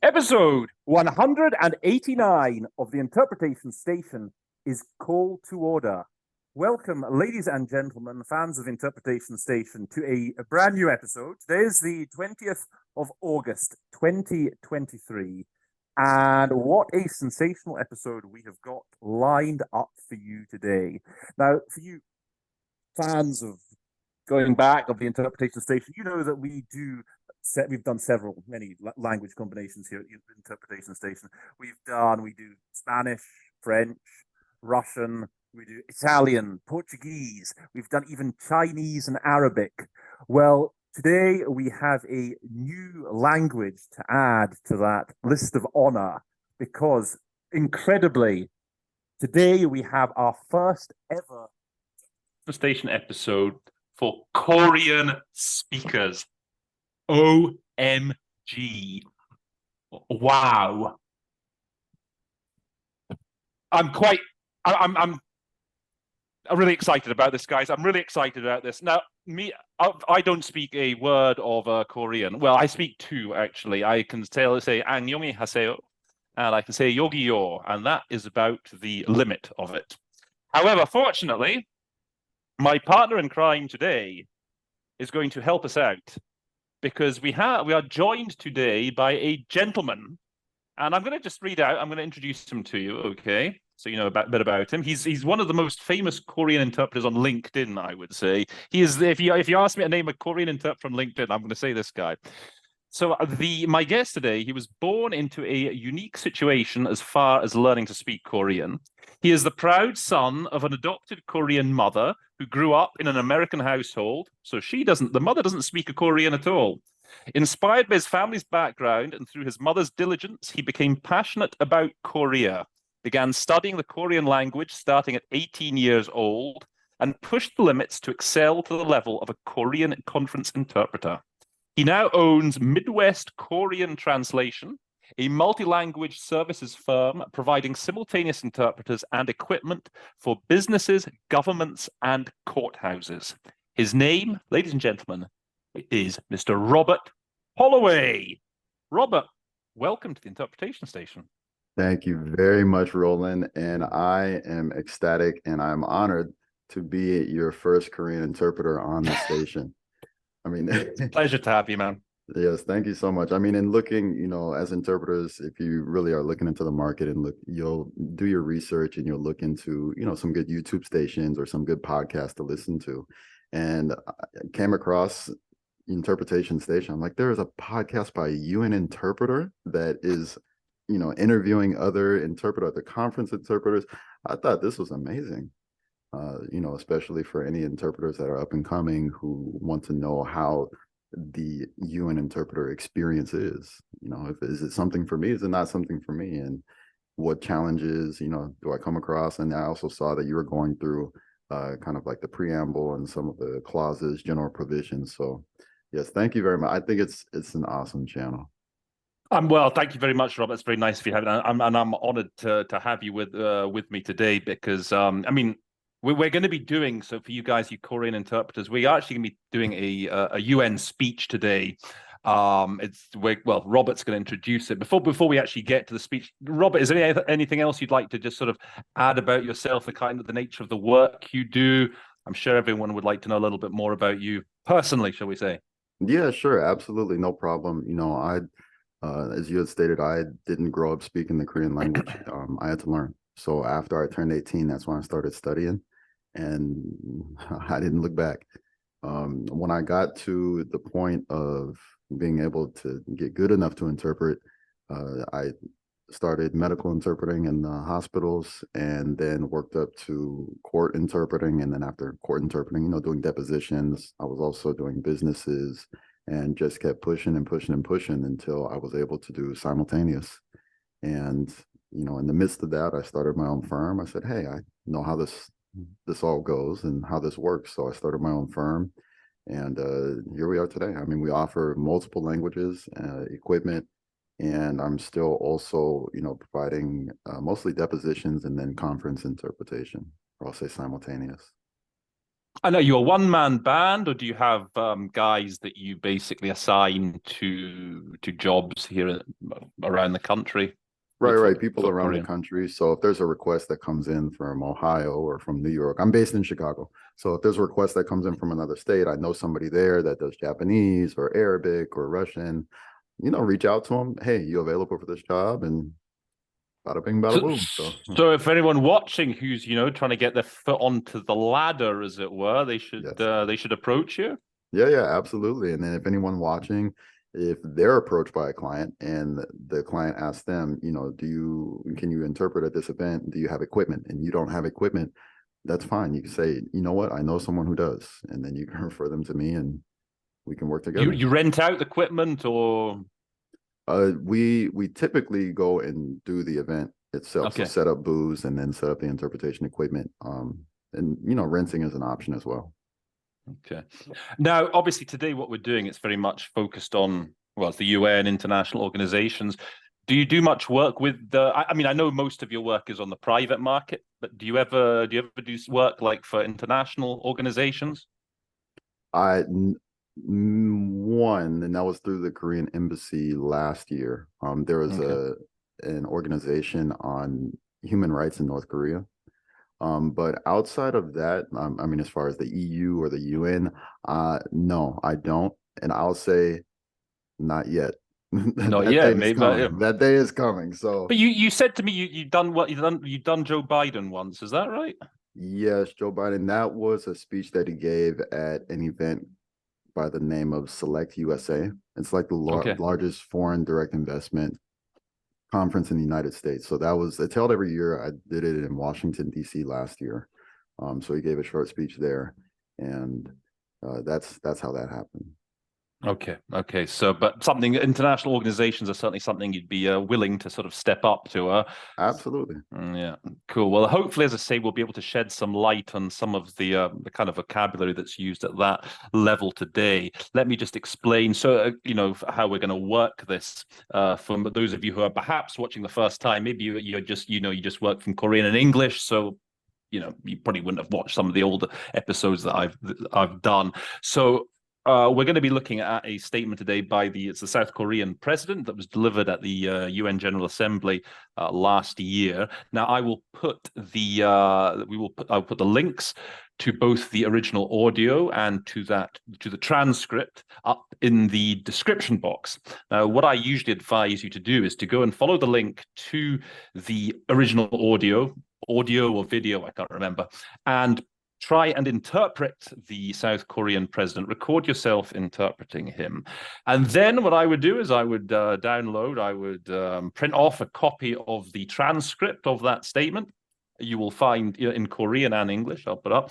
Episode 189 of the Interpretation Station is Call to Order. Welcome, ladies and gentlemen, fans of Interpretation Station, to a brand new episode. Today is the 20th of August, 2023. And what a sensational episode we have got lined up for you today. Now, for you fans of going back of the Interpretation Station, you know that we've done many language combinations here at the Interpretation Station. We do Spanish, French, Russian, we do Italian, Portuguese, we've done even Chinese and Arabic. Well, today we have a new language to add to that list of honor because, incredibly, today we have our first ever Station episode for Korean speakers. OMG. Wow. I'm really excited about this, guys. I'm really excited about this. Now, I don't speak a word of Korean. Well, I speak two, actually. I can say 안녕히 하세요, and I can say 여기요, and that is about the limit of it. However, fortunately, my partner in crime today is going to help us out because we are joined today by a gentleman, and I'm going to just read out. I'm going to introduce him to you, okay? So you know a bit about him. He's one of the most famous Korean interpreters on LinkedIn, I would say. He is. If you ask me to name a Korean interpreter from LinkedIn, I'm going to say this guy. So my guest today, he was born into a unique situation as far as learning to speak Korean. He is the proud son of an adopted Korean mother who grew up in an American household. So the mother doesn't speak a Korean at all. Inspired by his family's background and through his mother's diligence, he became passionate about Korea, began studying the Korean language starting at 18 years old, and pushed the limits to excel to the level of a Korean conference interpreter. He now owns Midwest Korean Translation, a multi-language services firm providing simultaneous interpreters and equipment for businesses, governments, and courthouses. His name, ladies and gentlemen, is Mr. Robert Holloway. Robert, welcome to the Interpretation Station. Thank you very much, Rowland, and I am ecstatic and I'm honored to be your first Korean interpreter on the station. I mean, it's a pleasure to have you, man. Yes, thank you so much. I mean, in looking, as interpreters, if you really are looking into the market and you'll do your research and you'll look into, some good YouTube stations or some good podcasts to listen to. And I came across Interpretation Station. I'm like, there is a podcast by Yoon interpreter that is, interviewing other conference interpreters. I thought this was amazing. Especially for any interpreters that are up and coming who want to know how the UN interpreter experience is. Is it something for me? Is it not something for me? And what challenges, do I come across? And I also saw that you were going through kind of like the preamble and some of the clauses, general provisions. So yes, thank you very much. I think it's an awesome channel. Well, thank you very much, Rob. It's very nice of you having, and I'm honored to have you with me today because we're going to be doing, so for you guys, you Korean interpreters, we're actually going to be doing a UN speech today. Robert's going to introduce it. Before we actually get to the speech, Robert, is there anything else you'd like to just sort of add about yourself, the nature of the work you do? I'm sure everyone would like to know a little bit more about you personally, shall we say? Yeah, sure. Absolutely. No problem. As you had stated, I didn't grow up speaking the Korean language. I had to learn. So after I turned 18, that's when I started studying. And I didn't look back. When I got to the point of being able to get good enough to interpret, I started medical interpreting in the hospitals and then worked up to court interpreting. And then after court interpreting, doing depositions, I was also doing businesses and just kept pushing and pushing and pushing until I was able to do simultaneous. And, in the midst of that, I started my own firm. I said, hey, I know how this all goes and how this works. So I started my own firm, and here we are today. I mean, we offer multiple languages, equipment, and I'm still also, providing mostly depositions and then conference interpretation, or I'll say simultaneous. I know you're a one-man band, or do you have guys that you basically assign to jobs here around the country Right, for right. People around the Korean? country. So if there's a request that comes in from Ohio or from New York, I'm based in Chicago. So if there's a request that comes in from another state, I know somebody there that does Japanese or Arabic or Russian, reach out to them. Hey, you available for this job? And bada bing, bada So, boom. So so if anyone watching who's trying to get their foot onto the ladder, as it were, yes. they should approach you. Yeah, yeah, absolutely. And then if anyone watching, if they're approached by a client and the client asks them, can you interpret at this event? Do you have equipment? And you don't have equipment, that's fine. You can say, you know what, I know someone who does, and then you can refer them to me and we can work You together. you rent out the equipment, or We typically go and do the event itself. So okay. set up booths and then set up the interpretation equipment. And renting is an option as well. Okay. Now, obviously, today what we're doing, it's very much focused on, well, it's the UN, international organizations. Do you do much work with the? I mean, I know most of your work is on the private market, but do work like for international organizations? One, and that was through the Korean embassy last year. There was Okay. an organization on human rights in North Korea. But outside of that, I mean, as far as the EU or the UN, no, I don't. And I'll say not yet. Not That day yet, is maybe. coming. That day is coming. So But you said to me you done what you've done Joe Biden once, is that right? yes, Joe Biden, that was a speech that he gave at an event by the name of Select USA. It's like the Okay. largest foreign direct investment conference in the United States. So it's held every year. I did it in Washington, D.C. last year. So he gave a short speech there, and that's how that happened. Okay. Okay. So, but something international organizations are certainly something you'd be willing to sort of step up to. Absolutely. Yeah. Cool. Well, hopefully, as I say, we'll be able to shed some light on some of the kind of vocabulary that's used at that level today. Let me just explain. So, how we're going to work this for those of you who are perhaps watching the first time. Maybe you're just you just work from Korean and English, so you probably wouldn't have watched some of the older episodes that I've done. So we're going to be looking at a statement today by it's the South Korean president that was delivered at the UN General Assembly last year. Now I will put I'll put the links to both the original audio and to the transcript up in the description box. Now, what I usually advise you to do is to go and follow the link to the original audio or video, I can't remember, and try and interpret the South Korean president, record yourself interpreting him. And then what I would do is I would I would print off a copy of the transcript of that statement. You will find in Korean and English, I'll put up.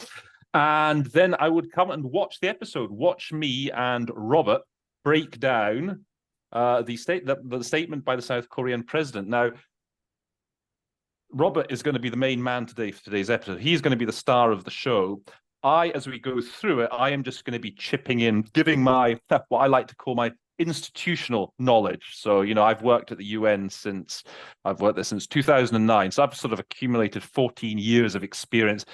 And then I would come and watch the episode, watch me and Robert break down the statement by the South Korean president. Now, Robert is going to be the main man today for today's episode. He's going to be the star of the show. As we go through it, I am just going to be chipping in, giving my what I like to call my institutional knowledge. So, I've worked at the UN I've worked there since 2009. So I've sort of accumulated 14 years of experience.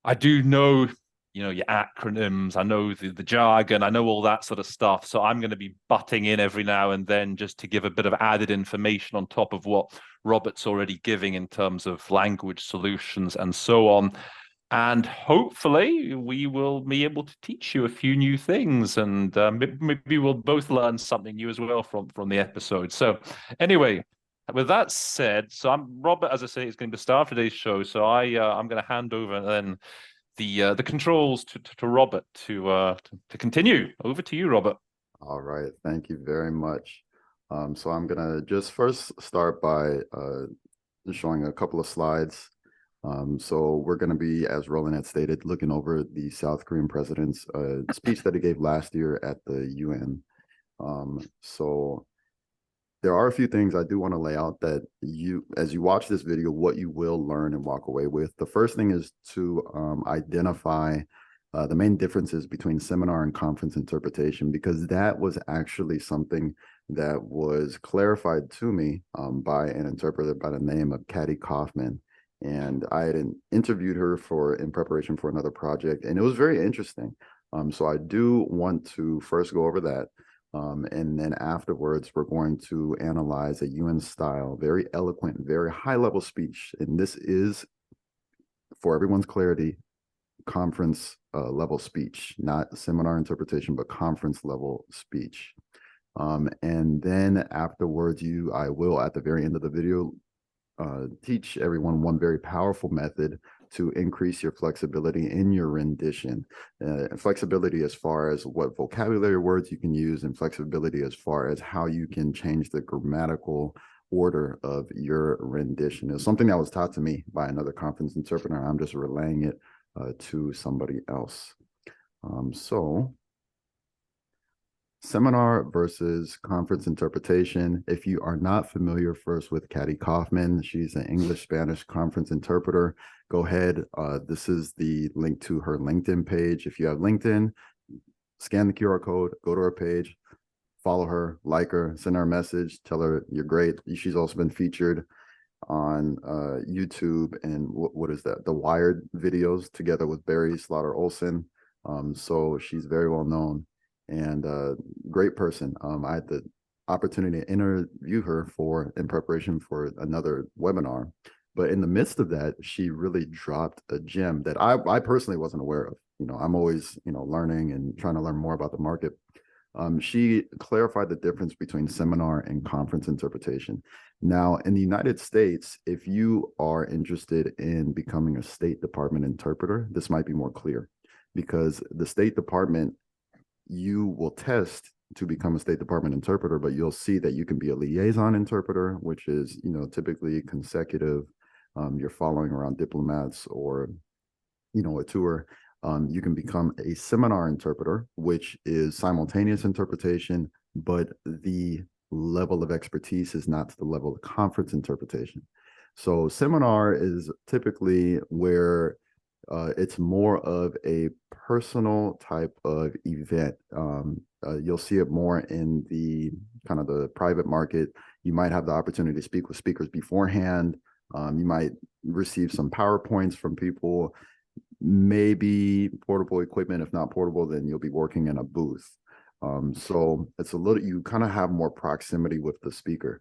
I do know, your acronyms. I know the jargon. I know all that sort of stuff. So I'm going to be butting in every now and then just to give a bit of added information on top of what Robert's already giving in terms of language solutions and so on. And hopefully we will be able to teach you a few new things, and maybe we'll both learn something new as well from the episode. So anyway, with that said, so Robert, as I say, is going to start today's show. So I'm going to hand over then the controls to Robert to continue. Over to you, Robert. All right. Thank you very much. So I'm gonna just first start by showing a couple of slides. So we're going to be, as Rowland had stated, looking over the South Korean president's speech that he gave last year at the UN. So there are a few things I do want to lay out that as you watch this video, what you will learn and walk away with. The first thing is to identify the main differences between seminar and conference interpretation, because that was actually something that was clarified to me by an interpreter by the name of Catchy. and I had interviewed her in preparation for another project, and it was very interesting. So I do want to first go over that. And then afterwards, we're going to analyze a Yoon style, very eloquent, very high level speech. And this is, for everyone's clarity, conference level speech, not seminar interpretation, but conference level speech. And then afterwards, I will, at the very end of the video, teach everyone one very powerful method to increase your flexibility in your rendition. Flexibility as far as what vocabulary words you can use, and flexibility as far as how you can change the grammatical order of your rendition. It's something that was taught to me by another conference interpreter, and I'm just relaying it to somebody else. So seminar versus conference interpretation. If you are not familiar first with Catty Kaufman, she's an English-Spanish conference interpreter. Go ahead. This is the link to her LinkedIn page. If you have LinkedIn, scan the QR code, go to her page, follow her, like her, send her a message, tell her you're great. She's also been featured on YouTube and what is that? The Wired videos together with Barry Slaughter Olson. So she's very well known and great person. I had the opportunity to interview her in preparation for another webinar, but in the midst of that, she really dropped a gem that I personally wasn't aware of. I'm always learning and trying to learn more about the market. She clarified the difference between seminar and conference interpretation. Now, in the United States, if you are interested in becoming a State Department interpreter, this might be more clear, because the State Department, you will test to become a State Department interpreter, but you'll see that you can be a liaison interpreter, which is, typically consecutive. You're following around diplomats or, a tour. You can become a seminar interpreter, which is simultaneous interpretation, but the level of expertise is not to the level of conference interpretation. So seminar is typically where it's more of a personal type of event. You'll see it more in the kind of the private market. You might have the opportunity to speak with speakers beforehand. You might receive some PowerPoints from people, maybe portable equipment. If not portable, then you'll be working in a booth. So it's you kind of have more proximity with the speaker.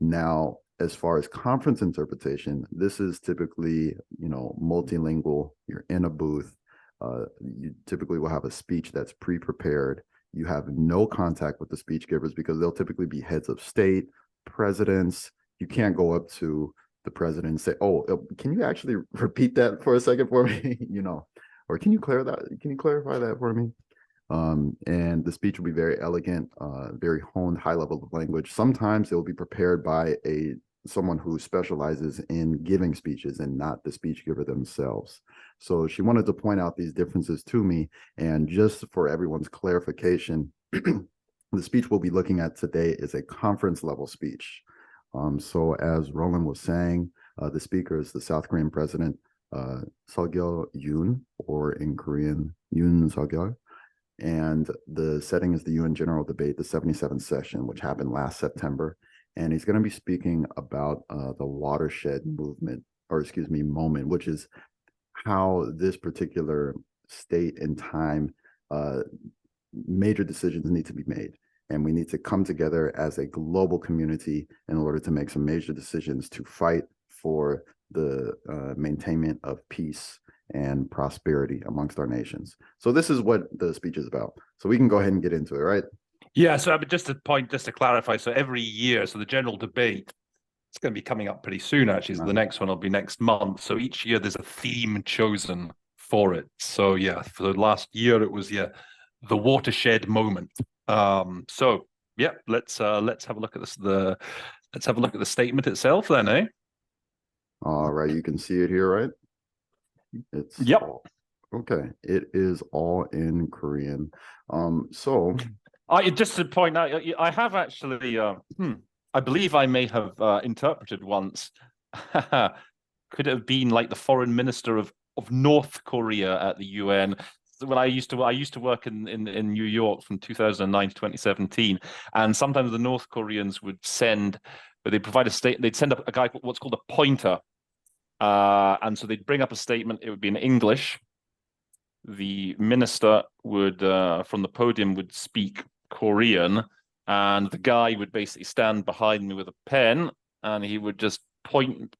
Now, as far as conference interpretation, this is typically, multilingual. You're in a booth. You typically will have a speech that's pre-prepared. You have no contact with the speech givers because they'll typically be heads of state, presidents. You can't go up to the president and say, "Oh, can you actually repeat that for a second for me?" Or can you clarify that for me? And the speech will be very elegant, very honed, high level of language. Sometimes it will be prepared by someone who specializes in giving speeches and not the speech giver themselves. So she wanted to point out these differences to me. And just for everyone's clarification, the speech we'll be looking at today is a conference level speech. So as Rowland was saying, the speaker is the South Korean president, Seok Yoon, or in Korean, Yoon Seok. And the setting is the UN General Debate, the 77th session, which happened last September. And he's going to be speaking about the watershed moment, which is how this particular state and time, major decisions need to be made. And we need to come together as a global community in order to make some major decisions to fight for the maintainment of peace and prosperity amongst our nations. So this is what the speech is about. So we can go ahead and get into it, right? Yeah, so just to clarify, so every year, so the general debate, it's going to be coming up pretty soon, actually. So the next one will be next month. So each year there's a theme chosen for it. So yeah, for the last year it was the watershed moment. So yeah, let's have a look at this. Let's have a look at the statement itself, then, eh? All right, you can see it here, right? It's yep. Okay, it is all in Korean. So just to point out, I have actually, I believe I may have interpreted once. Could it have been like the foreign minister of North Korea at the UN? When I used to work in New York from 2009 to 2017, and sometimes the North Koreans would send, but they provide they'd send a guy what's called a pointer. And so they'd bring up a statement. It would be in English. The minister would, from the podium, would speak Korean, and the guy would basically stand behind me with a pen, and he would just point,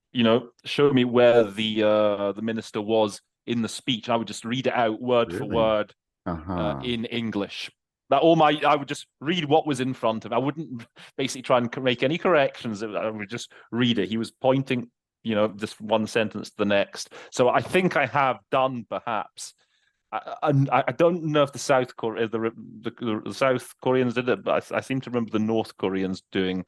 show me where the minister was in the speech. I would just read it out word for Really? word Uh-huh. in English. I would just read what was in front of him. I wouldn't basically try and make any corrections. I would just read it. He was pointing, just one sentence to the next. So I think I have done perhaps. I don't know if the South Korea the South Koreans did it, but I seem to remember the North Koreans doing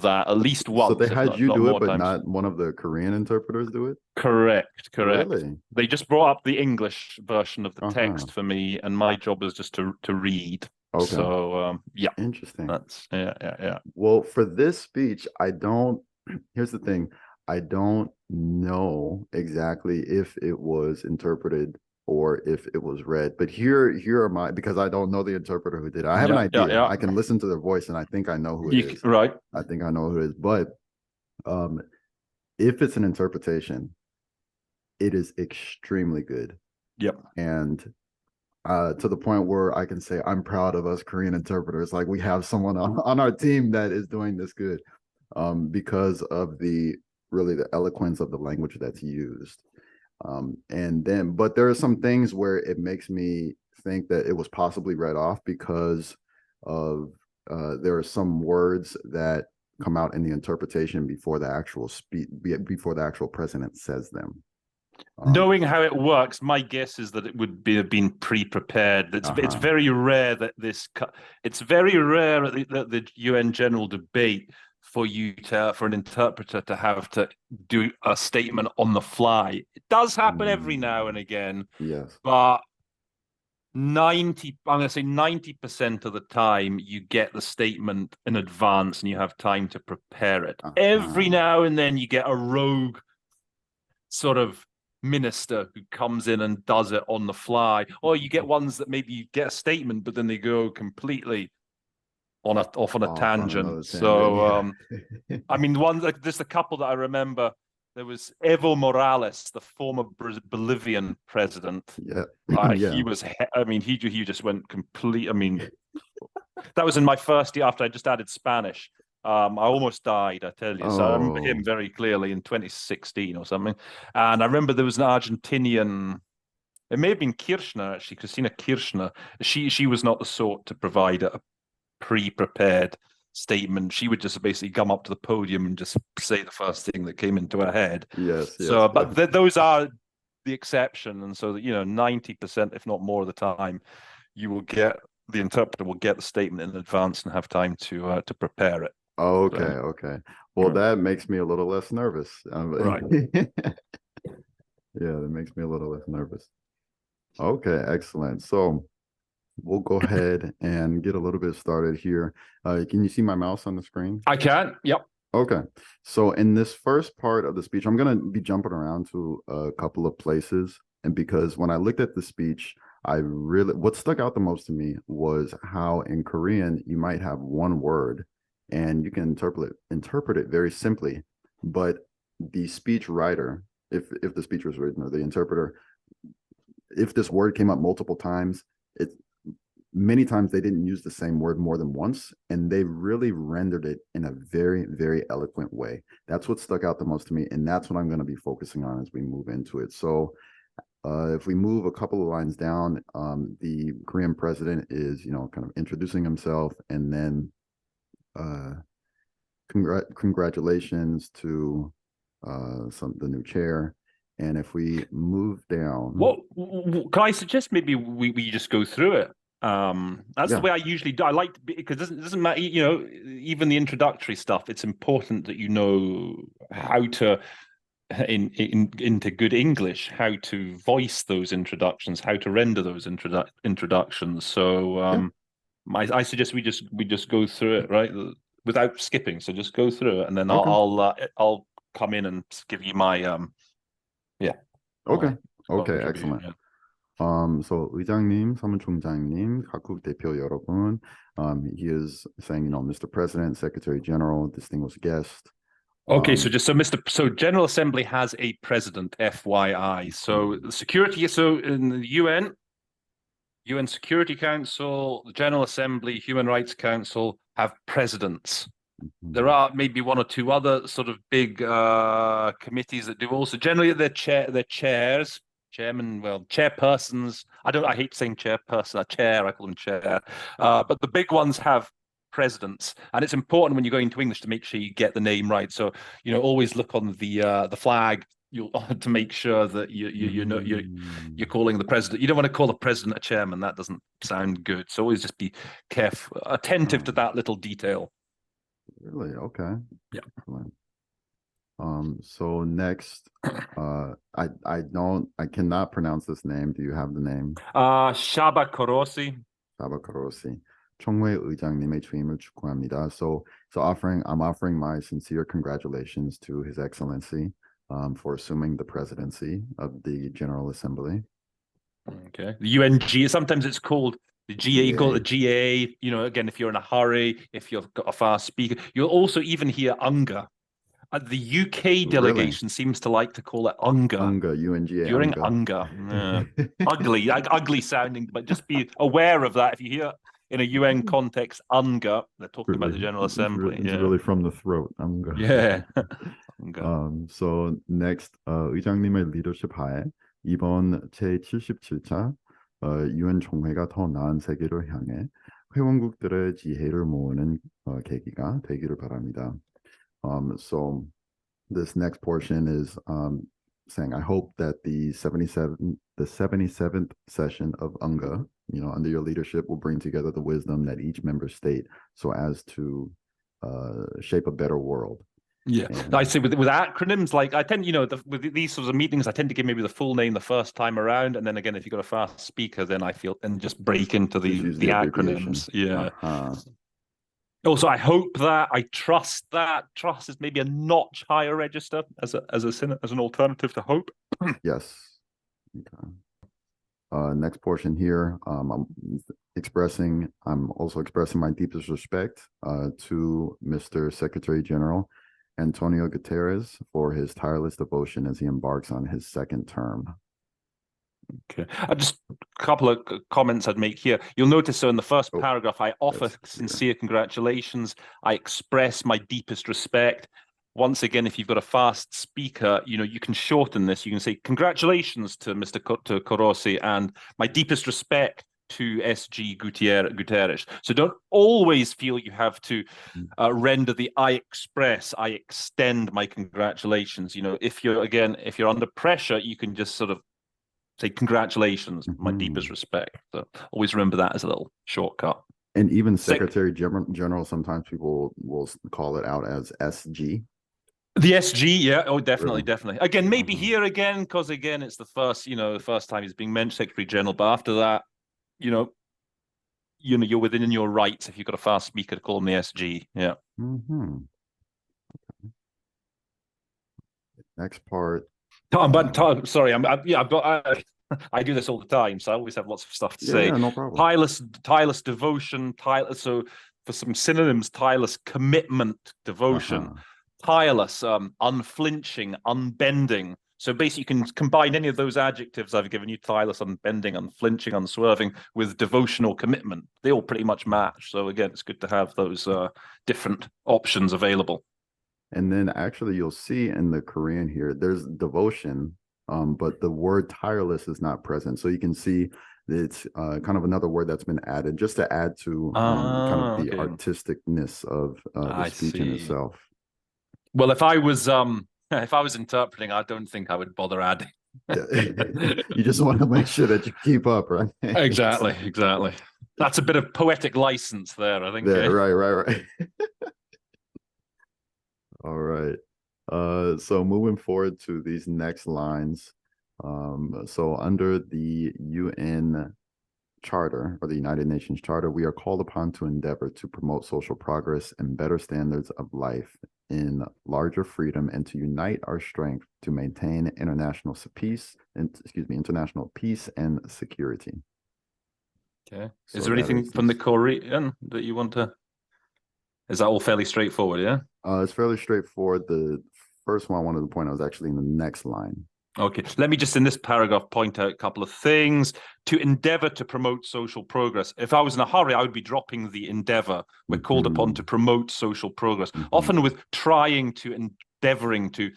that at least So they once, if had not you do it, more but times. not one of the Korean interpreters do it? Correct. Really? They just brought up the English version of the Uh-huh. text for me, and my job was just to read. Okay. So yeah, Interesting. that's yeah. Well, for this speech, here's the thing. I don't know exactly if it was interpreted or if it was read, but here are because I don't know the interpreter who did it. I have an idea. Yeah. I can listen to their voice and I think I know who it is. Right. I think I know who it is, but if it's an interpretation, it is extremely good. Yep. And to the point where I can say I'm proud of us Korean interpreters. Like we have someone on our team that is doing this good, because of the eloquence of the language that's used. But there are some things where it makes me think that it was possibly read off because of there are some words that come out in the interpretation before the actual before the actual president says them. Knowing how it works, my guess is that it would have been pre-prepared. It's very rare that it's very rare at the UN General Debate for an interpreter to have to do a statement on the fly. It does happen every now and again. Yes. But I'm going to say 90% of the time you get the statement in advance and you have time to prepare it. Every now and then you get a rogue sort of minister who comes in and does it on the fly, or you get ones that maybe you get a statement but then they go completely off on a tangent. So I mean, there's a couple that I remember. There was Evo Morales, the former Bolivian president. Yeah. He was, he just went complete. I mean, that was in my first year after I just added Spanish. I almost died, I tell you. So I remember him very clearly in 2016 or something. And I remember there was an Argentinian, it may have been Kirchner, actually, Christina Kirchner. She was not the sort to provide a pre-prepared statement. She would just basically come up to the podium and just say the first thing that came into her head. Yes. So, but those are the exception. And so, 90%, if not more of the time, the interpreter will get the statement in advance and have time to prepare it. Okay. Well, that makes me a little less nervous. Right. Yeah, that makes me a little less nervous. Okay, excellent. So we'll go ahead and get a little bit started here. Can you see my mouse on the screen? I can. Yep. Okay. So in this first part of the speech, I'm going to be jumping around to a couple of places. And because when I looked at the speech, what stuck out the most to me was how in Korean, you might have one word and you can interpret it very simply, but the speech writer, if the speech was written, or the interpreter, if this word came up multiple times, many times they didn't use the same word more than once, and they really rendered it in a very, very eloquent way. That's what stuck out the most to me, and that's what I'm going to be focusing on as we move into it. So if we move a couple of lines down, the Korean president is, kind of introducing himself, and then congratulations to the new chair. And if we move down, can I suggest maybe we just go through it? That's the way I usually do. I like to because it doesn't matter, even the introductory stuff. It's important that you know how to, into good English, how to voice those introductions, how to render those introductions. So I suggest we just go through it, right, without skipping. So just go through it, and then I'll come in and give you my Okay, excellent. So 의장님, 사무총장님, 각국 대표 여러분. He is saying, Mr. President, Secretary General, distinguished guest, Okay, so so General Assembly has a president, FYI. So the security, so in the UN Security Council, the General Assembly, Human Rights Council have presidents. There are maybe one or two other sort of big committees that do also. Generally, they're chairs, chairman, well, chairpersons. I hate saying chairperson, a chair. I call them chair. But the big ones have presidents, and it's important when you're going to English to make sure you get the name right. So always look on the flag. You'll to make sure that you're calling the president. You don't want to call the president a chairman. That doesn't sound good. So always just be careful, attentive to that little detail. Really? Okay. Yeah. Excellent. So next, I cannot pronounce this name. Do you have the name? Shaba Korosi. Shaba Korosi. 총회 의장님의 취임을 축하합니다. So I'm offering my sincere congratulations to His Excellency for assuming the presidency of the General Assembly. Okay. The UNG, sometimes it's called the GA, you call it the GA, again, if you're in a hurry, if you've got a fast speaker. You'll also even hear UNGA. The UK delegation seems to like to call it UNGA. UNGA, UNGA. During UNGA. Ugly sounding, but just be aware of that. If you hear in a UN context, UNGA, they're talking about the General Assembly. It's really from the throat, UNGA. Yeah. So next, 의장님의 리더십 하에 이번 제77차 UN 총회가 더 나은 세계를 향해 회원국들의 지혜를 모으는 계기가 되기를 바랍니다. So this next portion is saying, I hope that the 77th session of UNGA, under your leadership, will bring together the wisdom that each member state so as to shape a better world. Yeah, I say with acronyms, like I tend, with these sorts of meetings, I tend to give maybe the full name the first time around, and then again, if you've got a fast speaker, then I feel and just break into the acronyms. Yeah. Also, I hope that, I trust that. Trust is maybe a notch higher register as an alternative to hope. Yes. Okay. Next portion here, I'm also expressing my deepest respect to Mr. Secretary General Antonio Guterres for his tireless devotion as he embarks on his second term. Okay, just a couple of comments I'd make here. You'll notice, so in the first paragraph, I offer sincere congratulations. I express my deepest respect. Once again, if you've got a fast speaker, you can shorten this. You can say, congratulations to Mr. Korosi and my deepest respect to SG Guterres. So don't always feel you have to render the I extend my congratulations. If you're under pressure, you can just sort of say congratulations, my deepest respect. So always remember that as a little shortcut. And even Secretary General, sometimes people will call it out as SG. The SG, yeah, definitely. Again, maybe here again, because again, it's the first time he's being mentioned, Secretary General. But after that, you're within your rights if you've got a fast speaker to call him the SG. Yeah. Okay. Next part. Sorry, I do this all the time, so I always have lots of stuff to say. Yeah, no problem. Tireless devotion, so for some synonyms, tireless commitment, devotion, tireless, unflinching, unbending. So basically, you can combine any of those adjectives I've given you, tireless, unbending, unflinching, unswerving, with devotional commitment. They all pretty much match. So again, it's good to have those different options available. And then actually you'll see in the Korean here, there's devotion, but the word tireless is not present. So you can see it's kind of another word that's been added just to add to kind of the artisticness of the speech in itself. Well, if I was interpreting, I don't think I would bother adding. You just want to make sure that you keep up, right? Exactly. That's a bit of poetic license there, I think. Yeah, right. All right. So moving forward to these next lines. So under the UN Charter, or the United Nations Charter, we are called upon to endeavor to promote social progress and better standards of life in larger freedom, and to unite our strength to maintain international peace and security. Okay. So is there anything from the Korean that you want to Is that all fairly straightforward? Yeah. It's fairly straightforward. The first one I wanted to point out was actually in the next line. Okay, let me just in this paragraph point out a couple of things. To endeavor to promote social progress. If I was in a hurry, I would be dropping the endeavor. We're called upon to promote social progress. Often with trying to, endeavoring to,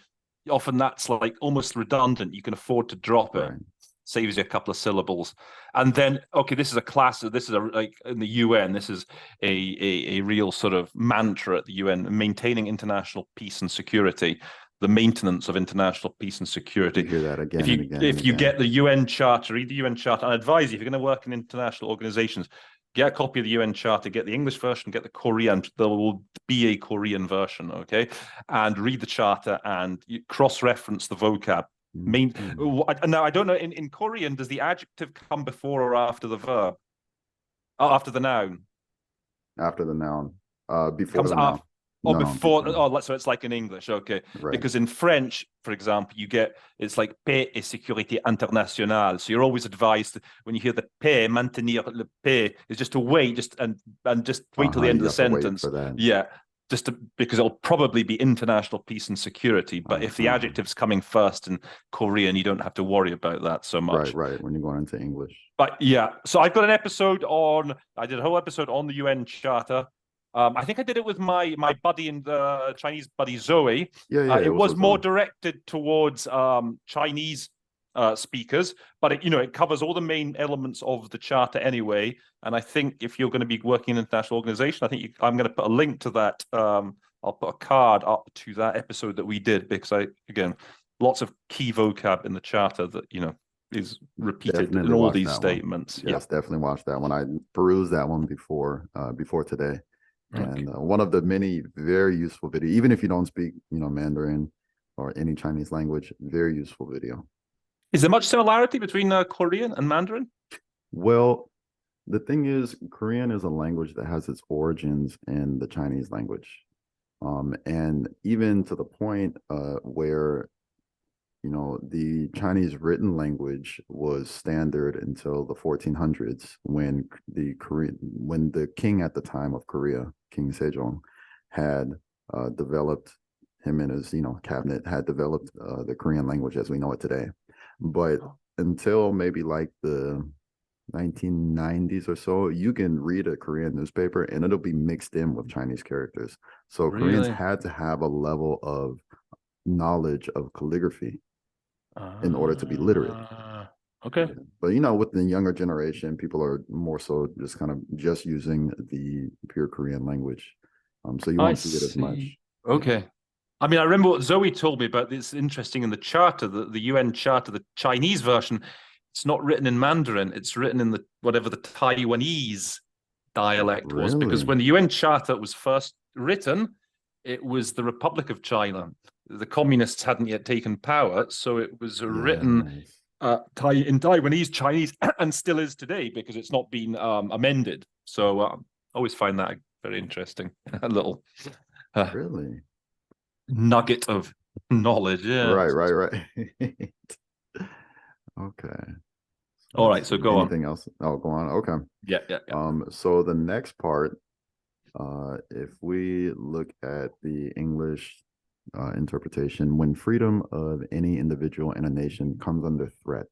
often that's like almost redundant. You can afford to drop it. Right. Saves you a couple of syllables. And then, okay, this is a class. This is a, like in the UN, this is a real sort of mantra at the UN, maintaining international peace and security. The maintenance of international peace and security. You hear that again If you and again. if you get the UN Charter, read the UN Charter. I advise you, if you're going to work in international organizations, get a copy of the UN Charter, get the English version, get the Korean. There will be a Korean version, okay? And read the Charter and cross-reference the vocab. Now, I don't know, in Korean, does the adjective come before or after the verb? After the noun? After the noun. Before Comes the noun. after. Or No, before, before. so it's like in English, okay? Right. Because in French, for example, you get, it's like paix et sécurité internationale. So you're always advised when you hear the paix, maintenir le paix, is just to wait, and just wait till the end of the sentence. Yeah, because it'll probably be international peace and security. But if the adjective's coming first in Korean, you don't have to worry about that so much. Right, when you're going into English. But yeah, so I've got I did a whole episode on the UN Charter. I think I did it with my buddy and the Chinese buddy Zoe. It was more directed towards Chinese speakers, but it covers all the main elements of the charter anyway. And I think if you're going to be working in an international organization, I think I'm going to put a link to that. I'll put a card up to that episode that we did, because lots of key vocab in the charter that is repeated in all these statements. Yes, definitely watch that one. I perused that one before today. And one of the many very useful video, even if you don't speak, Mandarin or any Chinese language, very useful video. Is there much similarity between Korean and Mandarin? Well, the thing is, Korean is a language that has its origins in the Chinese language. And even to the point where, the Chinese written language was standard until the 1400s, when the king at the time of Korea, King Sejong, had developed, him and his cabinet had developed the Korean language as we know it today. But until maybe like the 1990s or so, you can read a Korean newspaper and it'll be mixed in with Chinese characters. So Koreans had to have a level of knowledge of calligraphy in order to be literate. Okay. But with the younger generation, people are more so just using the pure Korean language. So you won't see it as much. Okay. I mean, I remember what Zoe told me about this. Interesting, in the charter, the UN Charter, the Chinese version, it's not written in Mandarin. It's written in whatever the Taiwanese dialect was. Because when the UN Charter was first written, it was the Republic of China. The communists hadn't yet taken power, so it was written in Taiwanese, Chinese, and still is today, because it's not been amended. So I always find that very interesting. A little nugget of knowledge. Yeah. Right. Okay. All right, so go on. Anything else? Oh, go on. Okay. Yeah. So the next part, if we look at the English interpretation, when freedom of any individual in a nation comes under threat.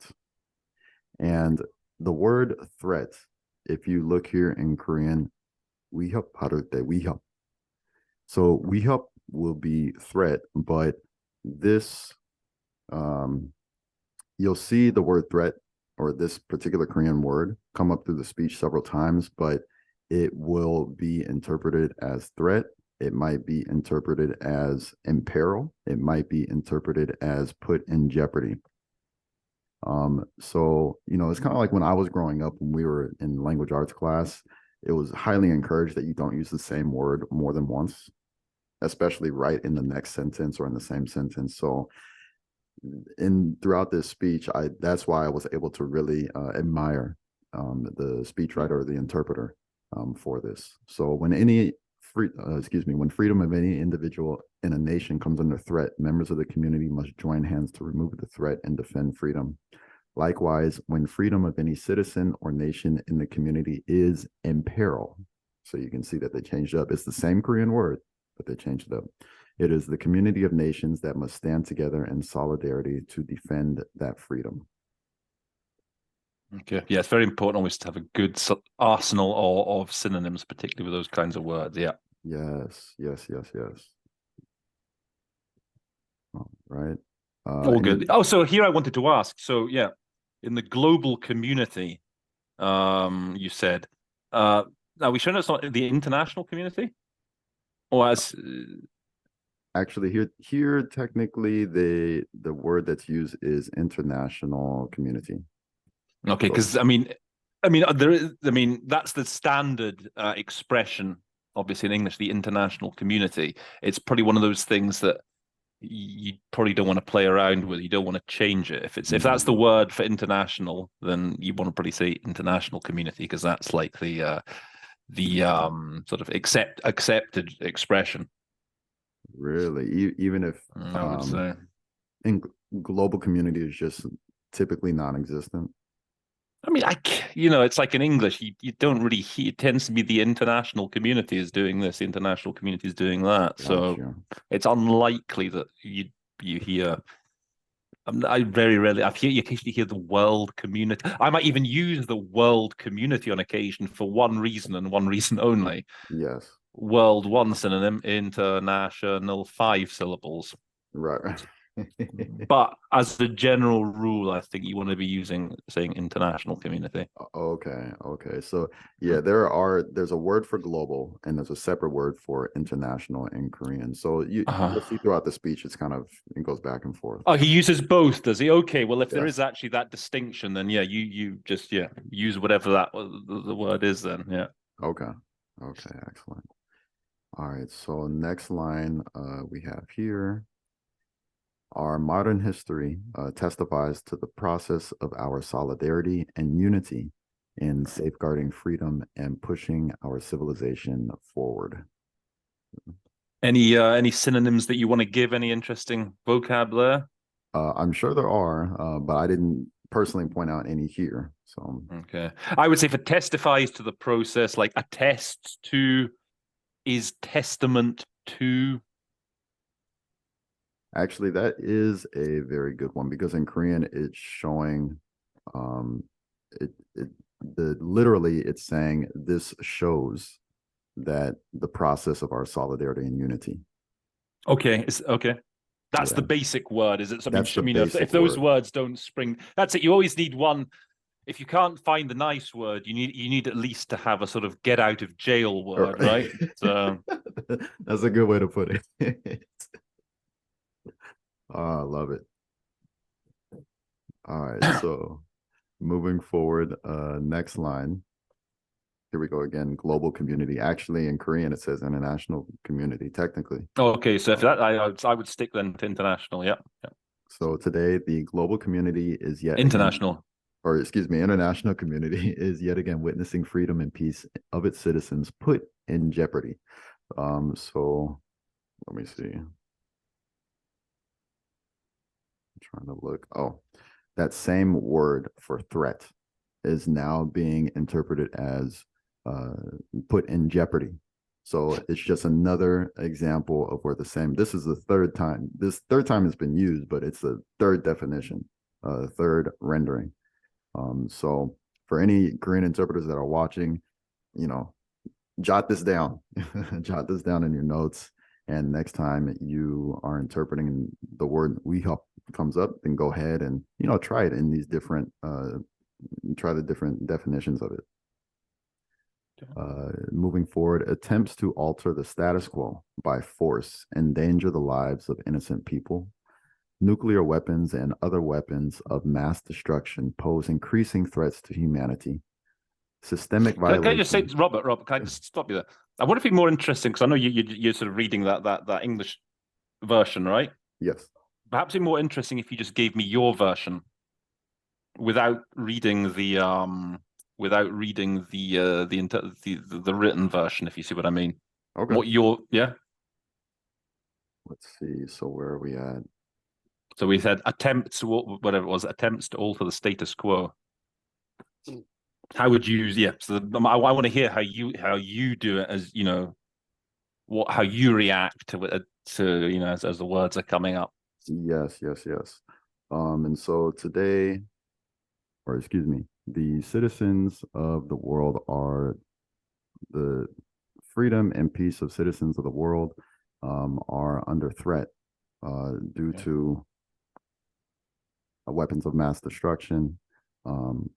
And the word threat, if you look here in Korean, 위협 받을 때 위협. So 위협 will be threat, but this, you'll see the word threat, or this particular Korean word, come up through the speech several times, but it will be interpreted as threat. It might be interpreted as imperil. It might be interpreted as put in jeopardy. So, it's kind of like when I was growing up, when we were in language arts class, it was highly encouraged that you don't use the same word more than once, especially right in the next sentence or in the same sentence. So throughout this speech, that's why I was able to really admire the speechwriter or the interpreter for this. So when when freedom of any individual in a nation comes under threat, members of the community must join hands to remove the threat and defend freedom. Likewise, when freedom of any citizen or nation in the community is in peril. So you can see that they changed up. It's the same Korean word, but they changed it up. It is the community of nations that must stand together in solidarity to defend that freedom. Okay. Yeah, it's very important always to have a good arsenal of synonyms, particularly with those kinds of words. Yeah. Yes, yes, yes, yes. All right. All good. Oh, so here I wanted to ask. So yeah, in the global community, you said, are we sure it's not the international community? Or as actually here technically the word that's used is international community. okay, because that's the standard expression, obviously in English, the international community. It's probably one of those things that you probably don't want to play around with. You don't want to change it. If that's the word for international, then you want to probably say international community because that's like the sort of accepted expression. Really, even if I would say. in global community is just typically non-existent. I mean, it's like in English, you don't really hear, it tends to be the international community is doing this, the international community is doing that. So Gotcha. it's unlikely that you hear. I very rarely, you occasionally hear the world community. I might even use the world community on occasion for one reason and one reason only. Yes. World, one synonym, international, 5 syllables. Right. But as a general rule, I think you want to be saying international community. Okay. So yeah, there's a word for global and there's a separate word for international in Korean. So you'll see throughout the speech it goes back and forth. Oh, he uses both, does he? Okay, well, if there Yes. is actually that distinction, then yeah, you just use whatever that the word is then. Yeah. Okay. Excellent. All right. So next line we have here. Our modern history testifies to the process of our solidarity and unity in safeguarding freedom and pushing our civilization forward. Any synonyms that you want to give? Any interesting vocab there? I'm sure there are, but I didn't personally point out any here. So okay, I would say for testifies to the process, like attests to, is testament to. actually, that is a very good one because in Korean it's showing it literally it's saying this shows that the process of our solidarity and unity. Okay, okay. That's the Yeah, basic word, is it? So, that's the if basic those word. words don't spring, that's it. You always need one. If you can't find the nice word, you need at least to have a sort of get out of jail word, right? So That's a good way to put it. Oh, I love it. All right, so moving forward, next line. Here we go again. Global community. Actually, in Korean, it says international community, technically. okay, so if that I would stick then to international, yeah. So today, the global community is yet again, International. or excuse me, international community is yet again witnessing freedom and peace of its citizens put in jeopardy. So let me see. I'm trying to look. Oh, that same word for threat is now being interpreted as put in jeopardy. So it's just another example of where this is the third time. This third time it's been used, but it's the third definition, third rendering. So for any Korean interpreters that are watching, jot this down, jot this down in your notes. And next time you are interpreting the word we help comes up, then go ahead and, try it in these different, try the different definitions of it. Moving forward, attempts to alter the status quo by force endanger the lives of innocent people. Nuclear weapons and other weapons of mass destruction pose increasing threats to humanity. Systemic violation. Can I just say, Robert, can I just stop you there? I wonder if it'd be more interesting, because I know you're sort of reading that English version, right? Yes. Perhaps it'd be more interesting if you just gave me your version without reading the the written version, if you see what I mean. Okay. Yeah. Let's see. So where are we at? So we said attempts, whatever it was, attempts to alter the status quo. How would you? Yeah. So I want to hear how you do it, as you know, how you react to it, to as the words are coming up. Yes, yes, yes. And so today, or excuse me, the citizens of the world are the freedom and peace of citizens of the world are under threat due Okay. to weapons of mass destruction, um,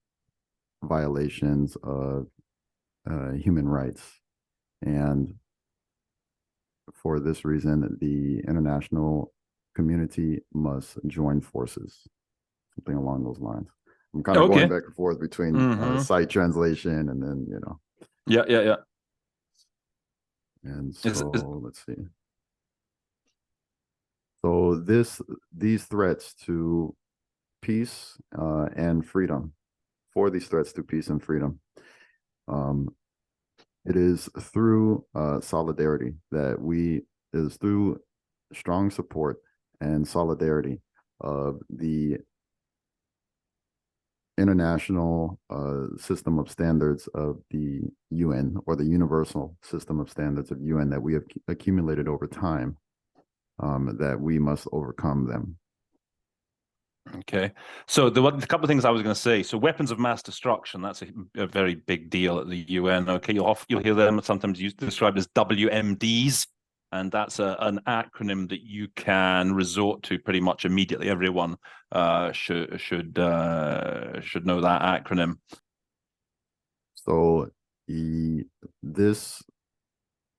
violations of human rights. And for this reason, the international community must join forces, something along those lines. I'm kind of going Okay. back and forth between Mm-hmm. site translation and then, Yeah, yeah, yeah. and Is so let's see. So these threats to peace and freedom, for these threats to peace and freedom, um, it is through solidarity that it is through strong support and solidarity of the international system of standards of the UN, or the universal system of standards of UN, that we have accumulated over time, that we must overcome them. Okay. So the couple of things I was going to say. So weapons of mass destruction, that's a very big deal at the UN. Okay, you'll hear them sometimes used described as WMDs, and that's an acronym that you can resort to pretty much immediately. Everyone should know that acronym. So this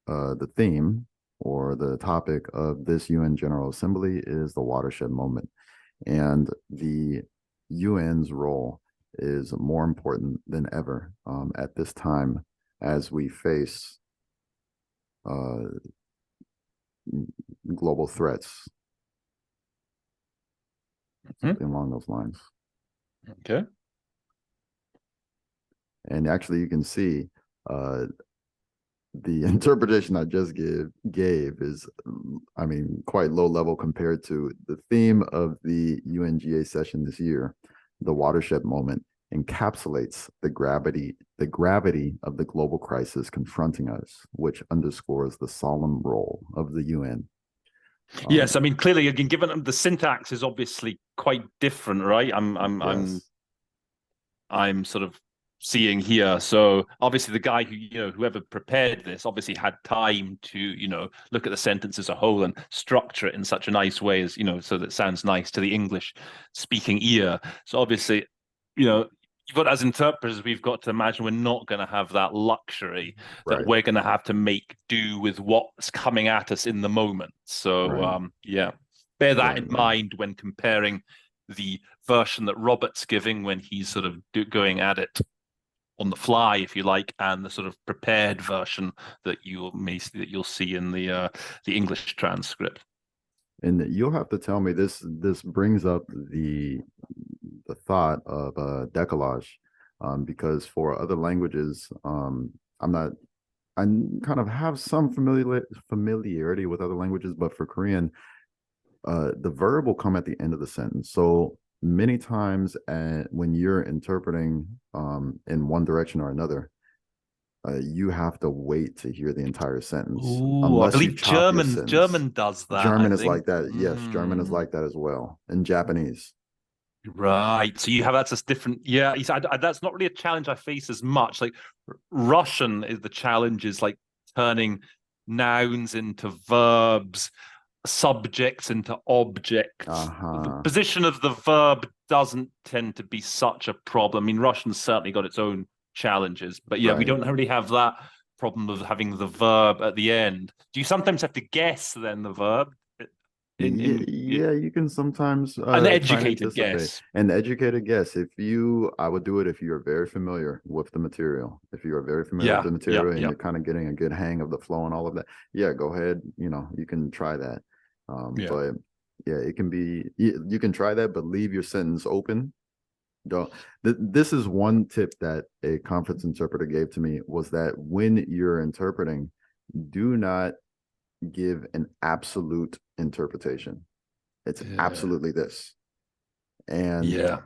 the theme, or the topic of this UN General Assembly, is the watershed moment. And the UN's role is more important than ever at this time, as we face uh, global threats, Hmm. something along those lines. Okay. And actually, you can see uh, the interpretation I just gave is, I mean, quite low level compared to the theme of the UNGA session this year. The watershed moment encapsulates the gravity of the global crisis confronting us, which underscores the solemn role of the UN. Yes, I mean clearly again, given the syntax is obviously quite different, right? Yes, I'm sort of seeing here. So obviously the guy whoever prepared this obviously had time to, look at the sentence as a whole and structure it in such a nice way as, so that it sounds nice to the English speaking ear. So obviously, you know, but as interpreters, we've got to imagine we're not going to have that luxury, that right, we're going to have to make do with what's coming at us in the moment. So right, yeah, bear that in right. mind when comparing the version that Robert's giving when he's sort of going at it on the fly, if you like, and the sort of prepared version that you'll see in the English transcript. And you'll have to tell me, this brings up the thought of decalage, because for other languages, I'm not I kind of have some familiarity with other languages, but for Korean, the verb will come at the end of the sentence. So many times, when you're interpreting in one direction or another, you have to wait to hear the entire sentence, Ooh, I unless you believe chop your sentence. German does that, I German is think. like that. Yes, German is like that as well. And Japanese. Right. So you have that's just different. Yeah, that's not really a challenge I face as much. Like Russian is the challenge is like turning nouns into verbs, subjects into objects. The Uh-huh. position of the verb doesn't tend to be such a problem. I mean, Russian's certainly got its own challenges, but yeah, we Right. don't really have that problem of having the verb at the end. Do you sometimes have to guess then the verb Yeah, in yeah, you can sometimes an try and educated anticipate. guess? An educated guess. I would do it if you're very familiar with the material. If you are very familiar with Yeah, the yeah, material and yeah, you're kind of getting a good hang of the flow and all of that, yeah, go ahead. You can try that. yeah. But yeah, it can be, you can try that, but leave your sentence open. Don't. This is one tip that a conference interpreter gave to me, was that when you're interpreting, do not give an absolute interpretation. It's Yeah. absolutely this. And Yeah.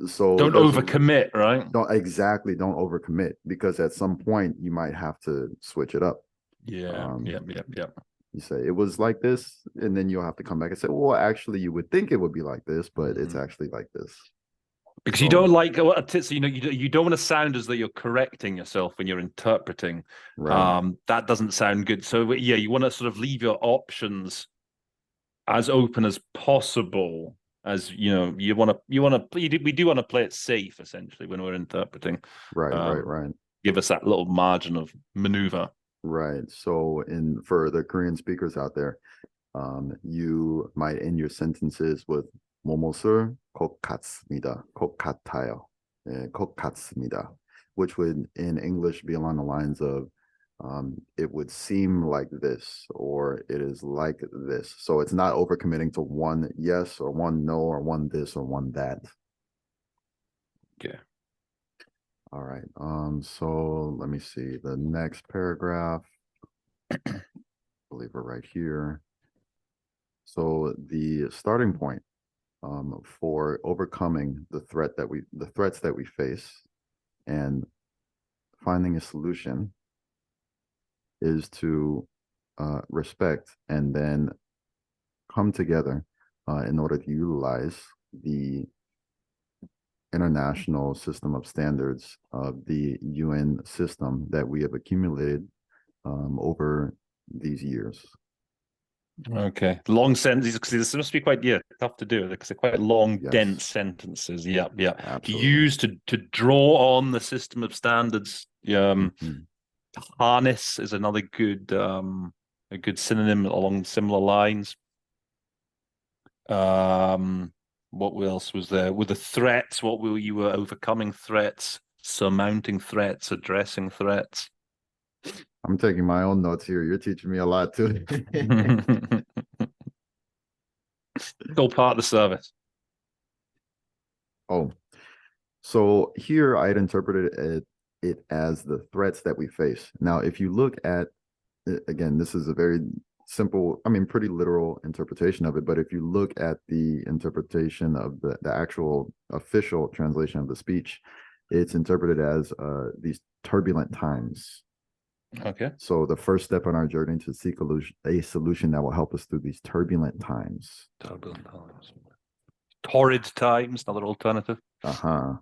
So Don't there's overcommit, right? don't overcommit, because at some point you might have to switch it up. Yeah, Um, yeah. you say it was like this, and then you'll have to come back and say, well, actually, you would think it would be like this, but it's actually like this. Because you So don't like, you don't want to sound as though you're correcting yourself when you're interpreting. right, That doesn't sound good. So yeah, you want to sort of leave your options as open as possible. As you know, we do want to play it safe essentially when we're interpreting. right, Um, right. Give us that little margin of maneuver. Right. So for the Korean speakers out there, you might end your sentences with 뭐뭐술 것 같습니다. 것 같아요. 것 같습니다. Which would in English be along the lines of it would seem like this, or it is like this. So it's not overcommitting to one yes or one no or one this or one that. Okay. All right. So let me see the next paragraph. I believe we're right here. So the starting point for overcoming the threats that we face and finding a solution is to respect and then come together in order to utilize the international system of standards of the UN system that we have accumulated over these years. Okay. Long sentences, because this must be quite tough to do because they're quite long, Yes. dense sentences. Yeah. To Absolutely. use to draw on the system of standards. Mhm. Harness is another good a good synonym along similar lines. What else was there? With the threats, you were overcoming threats, surmounting threats, addressing threats. I'm taking my own notes here. You're teaching me a lot too. All part of the service. Oh, so here I had interpreted it as the threats that we face. Now, if you look at, again, this is a very simple, I mean, pretty literal interpretation of it. But if you look at the interpretation of the actual official translation of the speech, it's interpreted as these turbulent times. Okay. So the first step on our journey to seek a solution that will help us through these turbulent times. Turbulent times. Torrid times, another alternative. Uh-huh.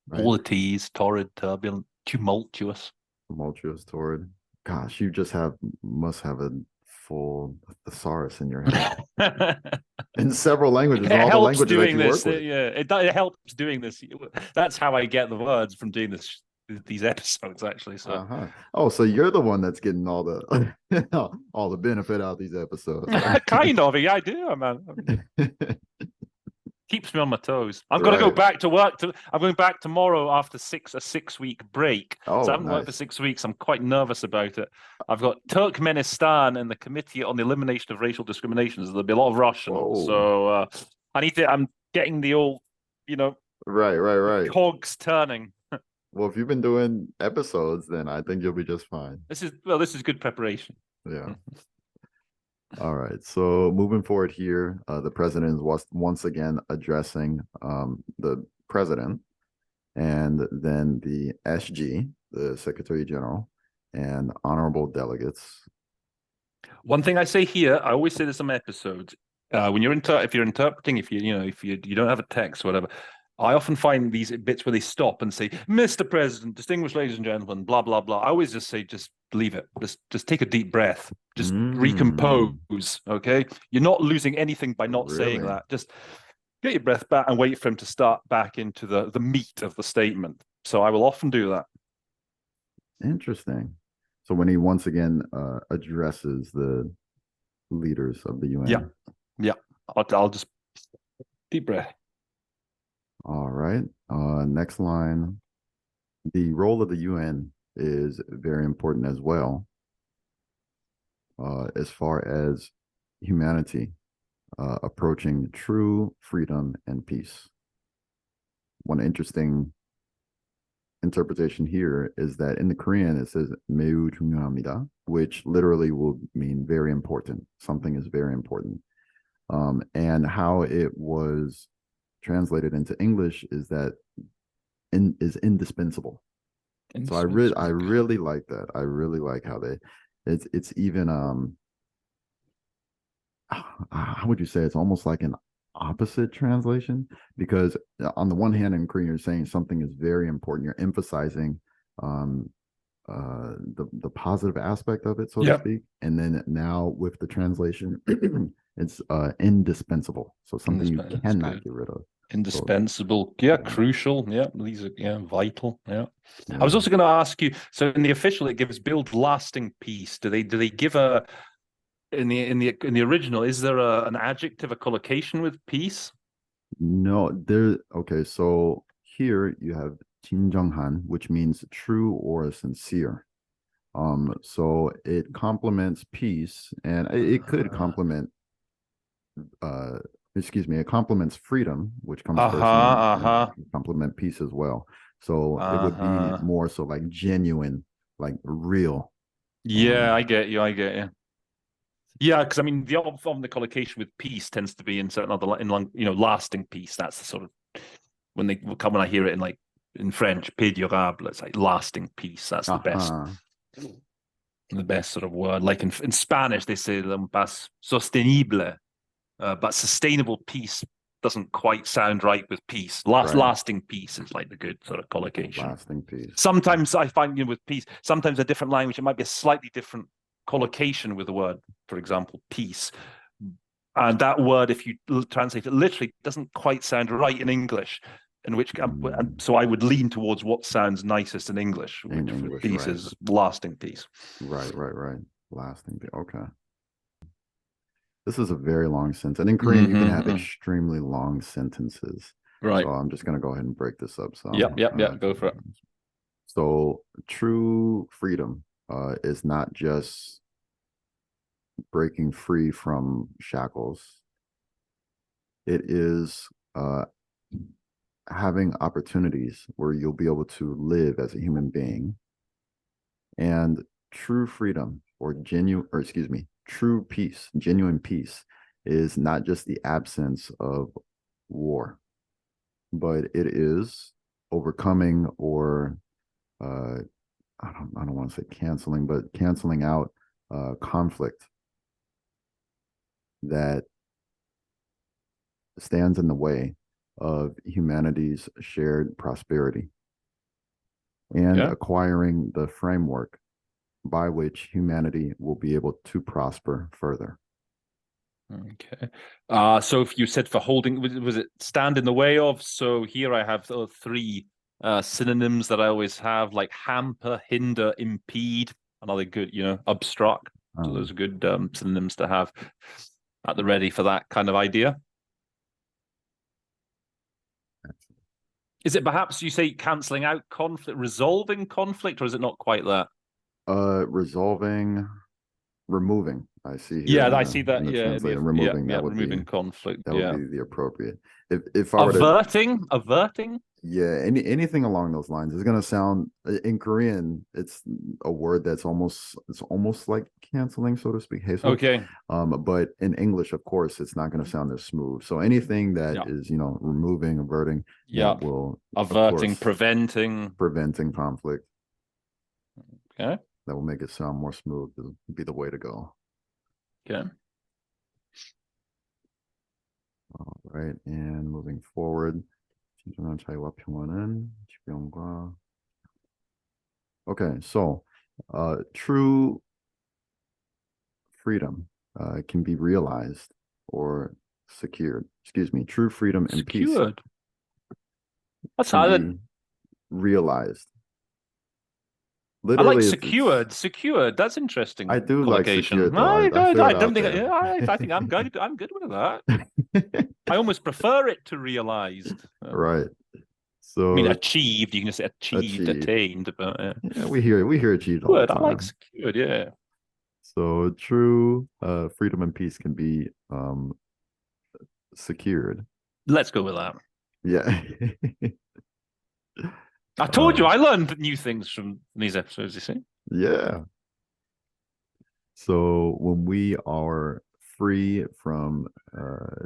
Right. All the T's, torrid, turbulent, tumultuous. Tumultuous, torrid. Gosh, you just must have a full thesaurus in your head. In several languages, It and all the helps languages that doing you this. work with. It helps doing this. That's how I get the words from doing these episodes, actually. So, Uh-huh. Oh, so you're the one that's getting all the all the benefit out of these episodes. kind of, yeah, I do, man. Keeps me on my toes. I'm going to go Right. back to work. I'm going back tomorrow after a 6 week break. Oh, So I haven't worked for nice. 6 weeks. I'm quite nervous about it. I've got Turkmenistan and the Committee on the Elimination of Racial Discrimination. So there'll be a lot of Russian. Whoa. So I'm getting the old, Right. cogs turning. Well, if you've been doing episodes, then I think you'll be just fine. This is good preparation. Yeah. All right. So moving forward here, the president was once again addressing the president, and then the SG, the Secretary General, and honorable delegates. One thing I say here, I always say this on my episodes. When if you're interpreting, if you don't have a text or whatever, I often find these bits where they stop and say, "Mr. President, distinguished ladies and gentlemen, blah blah blah." I always just say, just leave it. Just take a deep breath. Just recompose. Okay, you're not losing anything by not saying Really? that. Just get your breath back and wait for him to start back into the meat of the statement. So I will often do that. Interesting. So when he once again addresses the leaders of the UN. Yeah. I'll just deep breath. All right. Next line. The role of the UN is very important as well, as far as humanity approaching true freedom and peace. One interesting interpretation here is that in the Korean it says 매우 중요합니다, which literally will mean very important. Something is very important. And how it was translated into English is that is indispensable. So I really like that. I really like how it's even how would you say, it's almost like an opposite translation, because on the one hand in Korean you're saying something is very important, you're emphasizing um the positive aspect of it, so to speak, and then now with the translation it's indispensable, so something you cannot get rid of. Indispensable, So, crucial, these are vital. I yeah. was also going to ask you, so in the official it gives build lasting peace. Do they give a in the original, is there an adjective, a collocation with peace? No, there. Okay, so here you have 진정한, which means true or sincere. So it complements peace, and it could complement. Excuse me, it complements freedom, which comes first, and complement peace as well. So it would be more so like genuine, like real. Yeah, I get you. Yeah, because I mean, the collocation with peace tends to be in certain other lasting peace. That's the sort of when I hear it in like in French, paix durable. It's like lasting peace. That's the best sort of word. Like in Spanish, they say paz sostenible, but sustainable peace doesn't quite sound right with peace. Lasting peace is like the good sort of collocation. Lasting peace. Sometimes I find with peace, sometimes a different language, it might be a slightly different collocation with the word, for example, peace. And that word, if you translate it literally, doesn't quite sound right in English. So I would lean towards what sounds nicest in English, which for peace is lasting peace. Right. Lasting peace. Okay. This is a very long sentence. And in Korean, you can have extremely long sentences. Right. So I'm just going to go ahead and break this up. So Yep. Go for it. So true freedom is not just breaking free from shackles. It is having opportunities where you'll be able to live as a human being. And true freedom true peace, genuine peace is not just the absence of war, but it is overcoming or I don't want to say canceling, but canceling out conflict that stands in the way of humanity's shared prosperity, and acquiring the framework by which humanity will be able to prosper further. Okay. So if you said for holding, was it stand in the way of? So here I have three synonyms that I always have, like hamper, hinder, impede. Another good, obstruct. So those are good synonyms to have at the ready for that kind of idea. Is it perhaps you say cancelling out conflict, resolving conflict, or is it not quite that? Removing. I see here. Yeah, I see that. Removing. That would removing be conflict. That would be the appropriate. If I were averting. Yeah, anything along those lines. It's gonna sound in Korean. It's a word that's almost like canceling, so to speak. Hey, okay. But in English, of course, it's not gonna sound as smooth. So anything that is, removing, averting, will averting, preventing conflict. Okay. That will make it sound more smooth. It'll be the way to go. Okay. All right, and moving forward. Okay, so true freedom can be realized or secured. Excuse me, true freedom and peace. That's how be realized. Literally, I like secured. Secured. That's interesting. I do like secured. I don't think. I think I'm good. I'm good with that. I almost prefer it to realized. Right. So I mean, achieved. You can just say achieved, attained. But yeah, we hear achieved all the time. I like secured. Yeah. So true freedom and peace can be secured. Let's go with that. Yeah. I told you I learned new things from these episodes, you see? Yeah. So when we are free from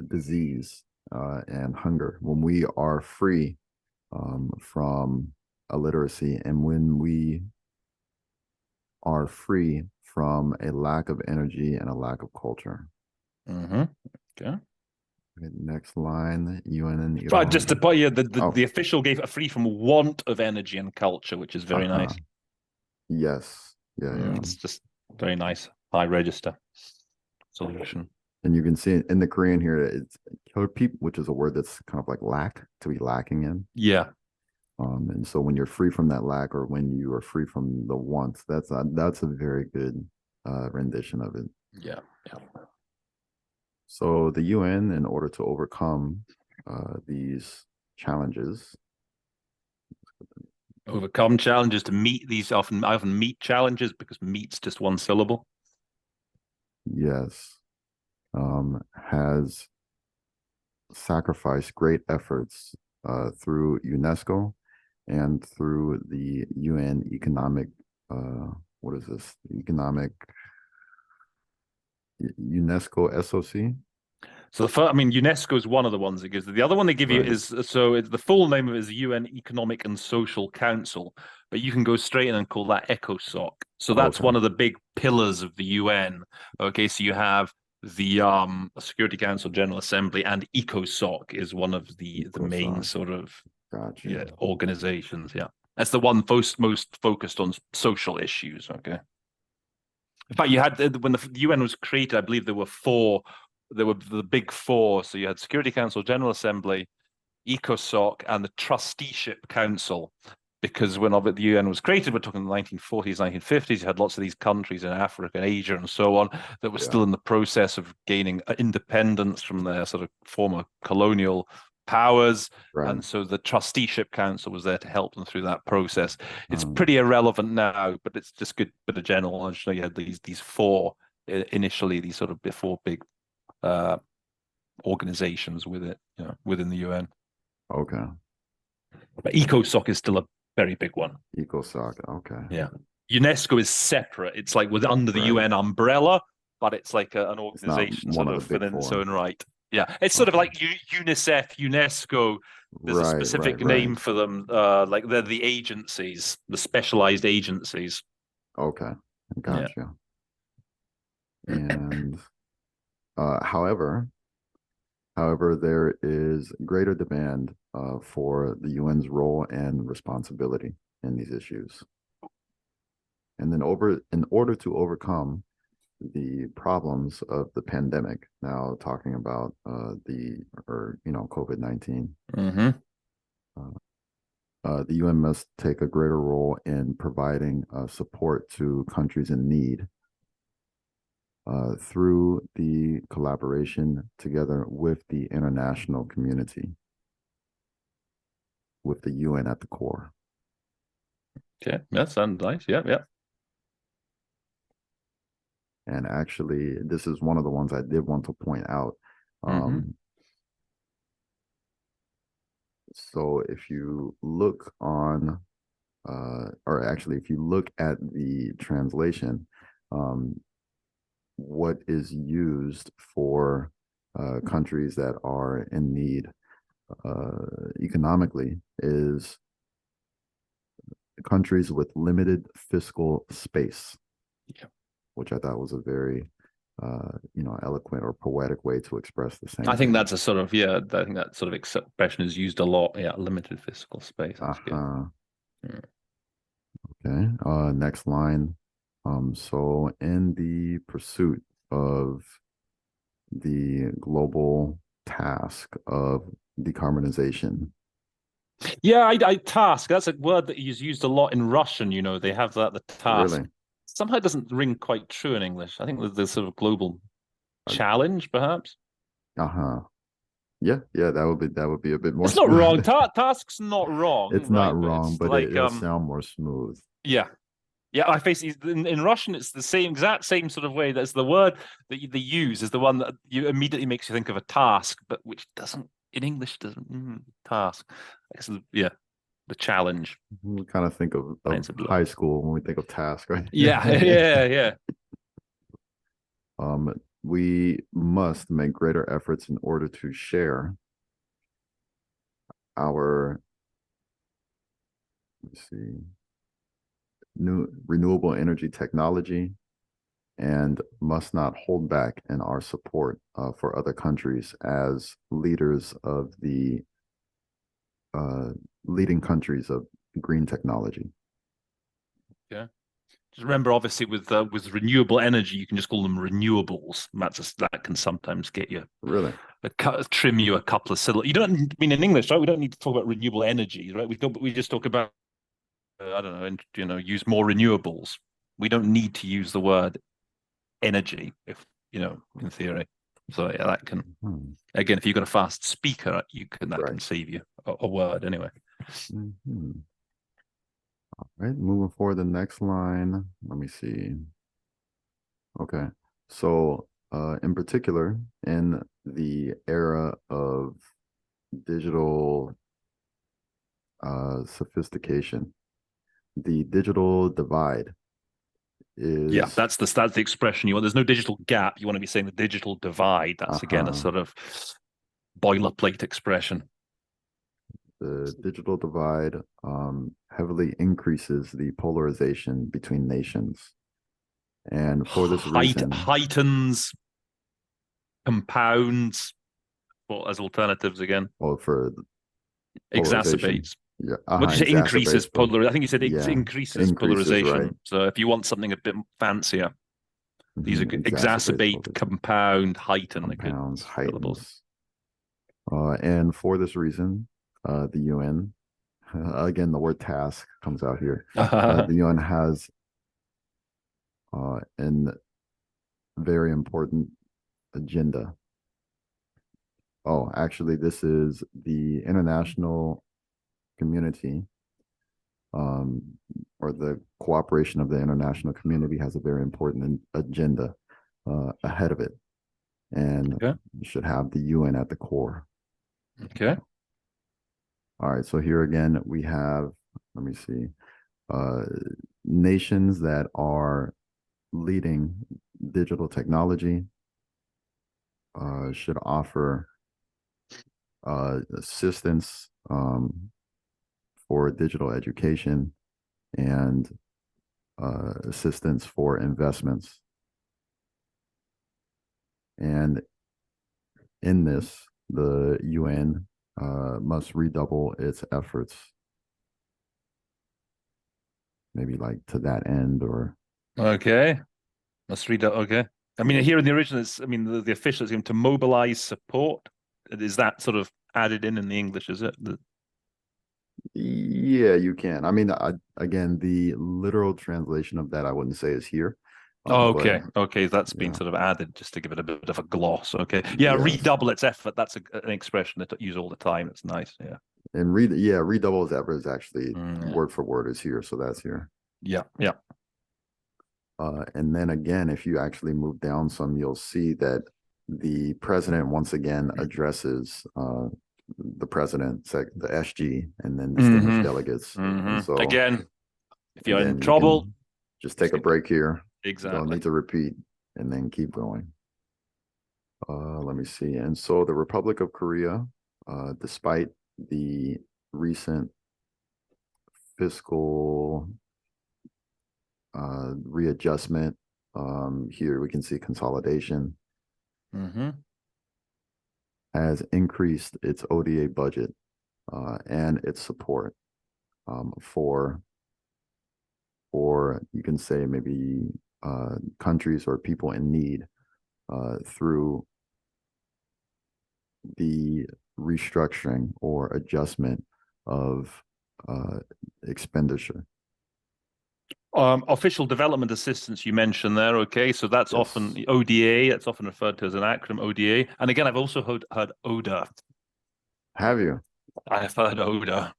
disease and hunger, when we are free from illiteracy, and when we are free from a lack of energy and a lack of culture. Okay. Okay, next line, UN and Right, just to Iran. put you, the official gave it free from want of energy and culture, which is very nice. Yes. Yeah. It's just very nice, high register solution. And you can see in the Korean here, it's people, which is a word that's kind of like lack, to be lacking in. Yeah. And so when you're free from that lack, or when you are free from the wants, that's a very good rendition of it. Yeah. So the UN, in order to overcome these challenges, Overcome challenges to meet these often meet challenges, because meet's just one syllable. yes, has sacrificed great efforts through UNESCO and through the UN economic, what is this? Economic UNESCO SOC. So the first, I mean, UNESCO is one of the ones it gives. The other one they give you Right. is, so the full name of it is UN Economic and Social Council, but you can go straight in and call that ECOSOC. So that's Okay. one of the big pillars of the UN. Okay, so you have the Security Council, General Assembly, and ECOSOC is one of the main ECOSOC. sort of Gotcha. organizations. Yeah, that's the one most focused on social issues. Okay. In fact, you had, when the UN was created, I believe there were four. There were the big four. So you had Security Council, General Assembly, ECOSOC, and the Trusteeship Council. Because when the UN was created, we're talking the 1940s, 1950s, you had lots of these countries in Africa and Asia and so on that were still in the process of gaining independence from their sort of former colonial powers. Right. And so the Trusteeship Council was there to help them through that process. It's pretty irrelevant now, but it's just good bit of general knowledge. You had these four initially, these sort of four big organizations with it, within the UN. Okay. But ECOSOC is still a very big one. ECOSOC. Okay. Yeah. UNESCO is separate. It's like under the UN umbrella, but it's like an organization sort of within its own right. Yeah. It's sort of like UNICEF, UNESCO. There's a specific name for them. Like they're the agencies, the specialized agencies. Okay. Gotcha. And however, there is greater demand for the UN's role and responsibility in these issues. And then in order to overcome the problems of the pandemic, now talking about COVID-19, the UN must take a greater role in providing support to countries in need through the collaboration together with the international community, with the UN at the core. Okay, that sounds nice. Yeah. And actually, this is one of the ones I did want to point out. So if you look on, or actually, if you look at the translation, what is used for countries that are in need economically is countries with limited fiscal space, which I thought was a very eloquent or poetic way to express the same. I think that's a sort of, I think that sort of expression is used a lot. Yeah, limited fiscal space. Okay. Next line. So in the pursuit of the global task of decarbonization. Yeah, I task. That's a word that is used a lot in Russian. They have the task. Really? Somehow it doesn't ring quite true in English. I think there's sort of global challenge, perhaps. Yeah, that would be a bit more. It's not wrong. Task's not wrong. It's not wrong, but it'll sound more smooth. Yeah. I face in Russian. It's the exact same sort of way. That's the word that they use is the one that you immediately makes you think of a task, but which doesn't in English doesn't task. The challenge. We kind of think of high school when we think of task, right? Yeah. we must make greater efforts in order to share our, let's see, new renewable energy technology, and must not hold back in our support for other countries as leaders of the leading countries of green technology. Yeah. Just remember, obviously, with renewable energy, you can just call them renewables. That can sometimes get you Really? Trim you a couple of syllables. You don't mean in English, right? We don't need to talk about renewable energy, right? We just talk about I don't know, use more renewables. We don't need to use the word energy, if in theory. So yeah, that can again, if you've got a fast speaker, that can save you a word anyway. All right, moving forward, the next line. Let me see. Okay, so in particular, in the era of digital sophistication, the digital divide is that's the expression you want. There's no digital gap. You want to be saying the digital divide. That's again a sort of boilerplate expression. The digital divide heavily increases the polarization between nations. And for this reason, heightens, compounds, as alternatives again. Well, for exacerbates. Yeah. What did you say? Increases polarization. I think you said increases polarization. Right. So if you want something a bit fancier, these are exacerbate, compound, heighten. Compounds, heightens. And for this reason, the UN, again, the word task comes out here. The UN has an very important agenda. Oh, actually, this is the international community, or the cooperation of the international community has a very important agenda ahead of it, and should have the UN at the core. Okay. All right, so here again we have, let me see, nations that are leading digital technology should offer assistance for digital education and assistance for investments. And in this, the UN must redouble its efforts, maybe like to that end, or must read that. Okay, I mean, here in the original, the official is to mobilize support. Is that sort of added in the English? Is it? Yeah, you can. I mean, again, the literal translation of that I wouldn't say is here. Okay, that's been sort of added just to give it a bit of a gloss. Okay, redouble its effort. That's an expression that I use all the time. It's nice. Yeah, and redouble its effort is actually word for word is here, so that's here. Yeah. And then again, if you actually move down some, you'll see that the president once again addresses the president, the SG, and then distinguished delegates. So again, if you're in trouble, just take a break here. Exactly. Don't need to repeat, and then keep going. Let me see. And so the Republic of Korea, despite the recent fiscal readjustment, here we can see consolidation, has increased its ODA budget and its support for you can say maybe countries or people in need through the restructuring or adjustment of expenditure. Official development assistance you mentioned there. Okay, so that's often the ODA. That's often referred to as an acronym, ODA. And again, I've also heard ODA. Have you? I have heard ODA.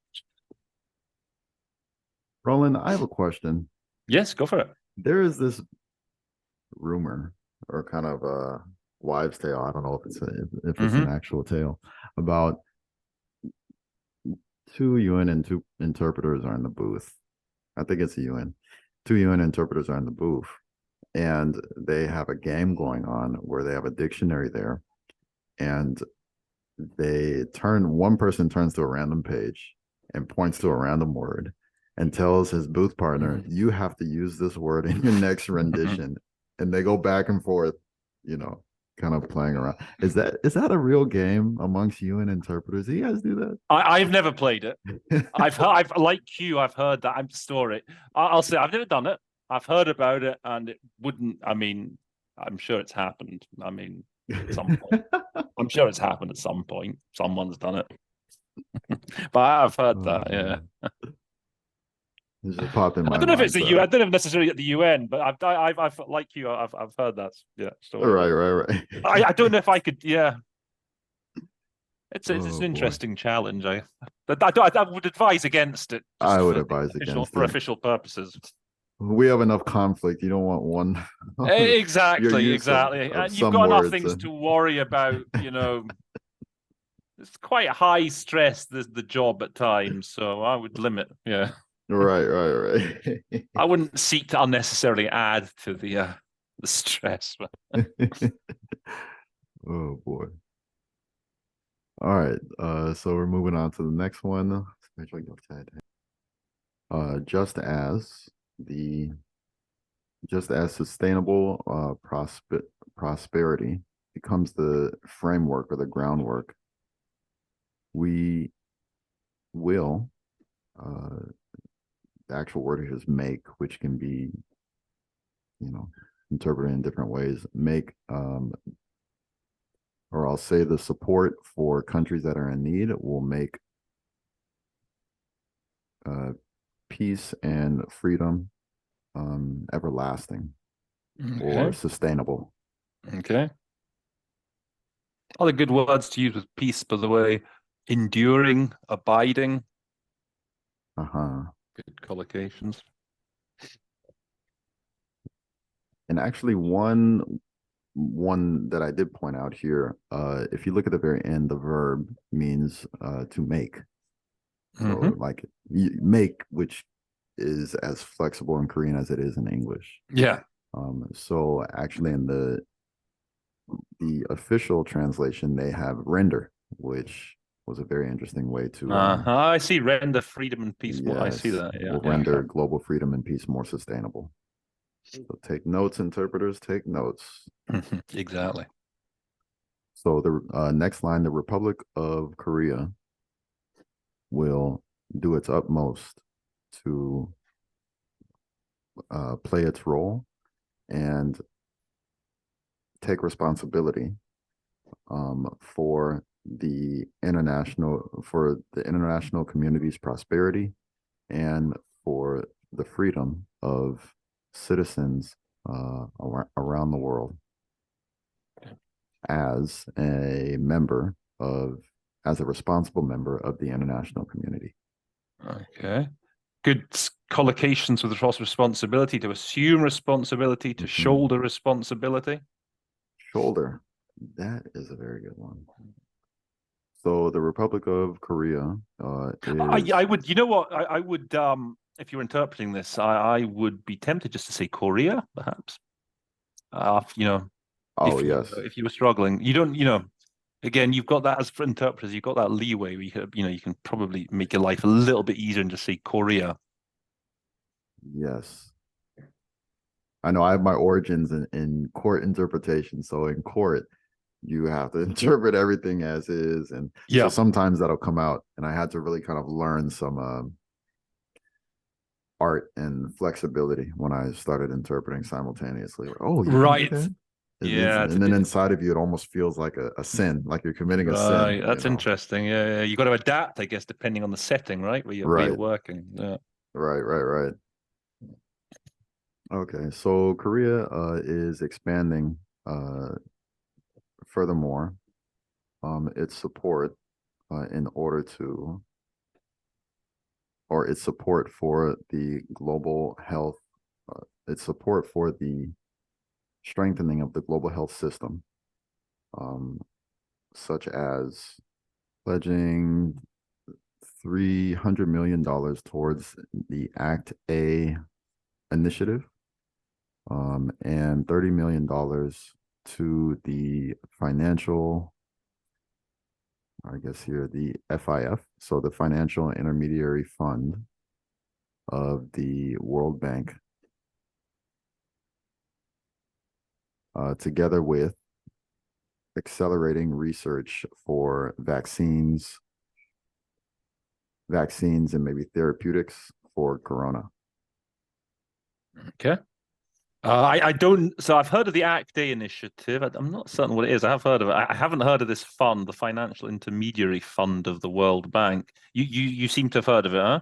Rowland, I have a question. Yes, go for it. There is this rumor, or kind of a wives' tale. I don't know if it's an actual tale, about 2 UN and 2 interpreters are in the booth. I think it's a UN. 2 UN interpreters are in the booth, and they have a game going on where they have a dictionary there, and one person turns to a random page and points to a random word and tells his booth partner, you have to use this word in your next rendition. And they go back and forth, kind of playing around. Is that a real game amongst you and interpreters? Do you guys do that? I've never played it. I've like you, I've heard that. I'm sorry. I'll say I've never done it. I've heard about it, and it wouldn't. I mean, I'm sure it's happened. I mean, at some point. I'm sure it's happened at some point. Someone's done it. But I've heard that, yeah. It just popped in I my don't know if mind. it's I don't know if necessarily at the UN, but I've like you, I've heard that. Yeah. Story. Right. I don't know if I could. Yeah. It's an Oh, boy. interesting challenge. I would advise against it. I would advise against for it. official purposes. We have enough conflict. You don't want one. Exactly. And you've got enough things to worry about. It's quite high stress. The job at times, so I would limit. Yeah. Right. I wouldn't seek to unnecessarily add to the stress. Oh boy. All right. So we're moving on to the next one. Just as sustainable prosperity becomes the framework or the groundwork, we will the actual word here is make, which can be interpreted in different ways. Make or I'll say the support for countries that are in need will make peace and freedom everlasting or sustainable. Okay. Other good words to use with peace, by the way: enduring, abiding. Good collocations. And actually, one that I did point out here, if you look at the very end, the verb means to make. So like make, which is as flexible in Korean as it is in English. Yeah. So actually in the official translation, they have render, which was a very interesting way to I see render freedom and peace more. I yes, see that. Yeah. will render global freedom and peace more sustainable. So take notes, interpreters, take notes. Exactly. So the next line, the Republic of Korea will do its utmost to play its role and take responsibility for the international community's prosperity and for the freedom of citizens around the world as a responsible member of the international community. Okay. Good collocations with responsibility: to assume responsibility, to shoulder responsibility. Shoulder. That is a very good one. So the Republic of Korea is... I would, I would, if you're interpreting this, I would be tempted just to say Korea, perhaps. If you were struggling, you don't, again, you've got that as for interpreters, you've got that leeway where you can probably make your life a little bit easier and just say Korea. Yes. I know I have my origins in court interpretation. So in court, you have to interpret everything as is. And so sometimes that'll come out. And I had to really kind of learn some art and flexibility when I started interpreting simultaneously. Oh, right. And then inside of you, it almost feels like a sin, like you're committing a sin. That's interesting. Yeah. You got to adapt, I guess, depending on the setting, right? Where you're working. Yeah. Right. Okay, so Korea is expanding furthermore its support its support for the global health, its support for the strengthening of the global health system, such as pledging $300 million towards the Act A initiative, and $30 million to the financial, I guess here, the FIF, so the Financial Intermediary Fund of the World Bank, together with accelerating research for vaccines and maybe therapeutics for corona. Okay. I don't. So I've heard of the ACT-A initiative. I'm not certain what it is. I have heard of it. I haven't heard of this fund, the Financial Intermediary Fund of the World Bank. You seem to have heard of it, huh?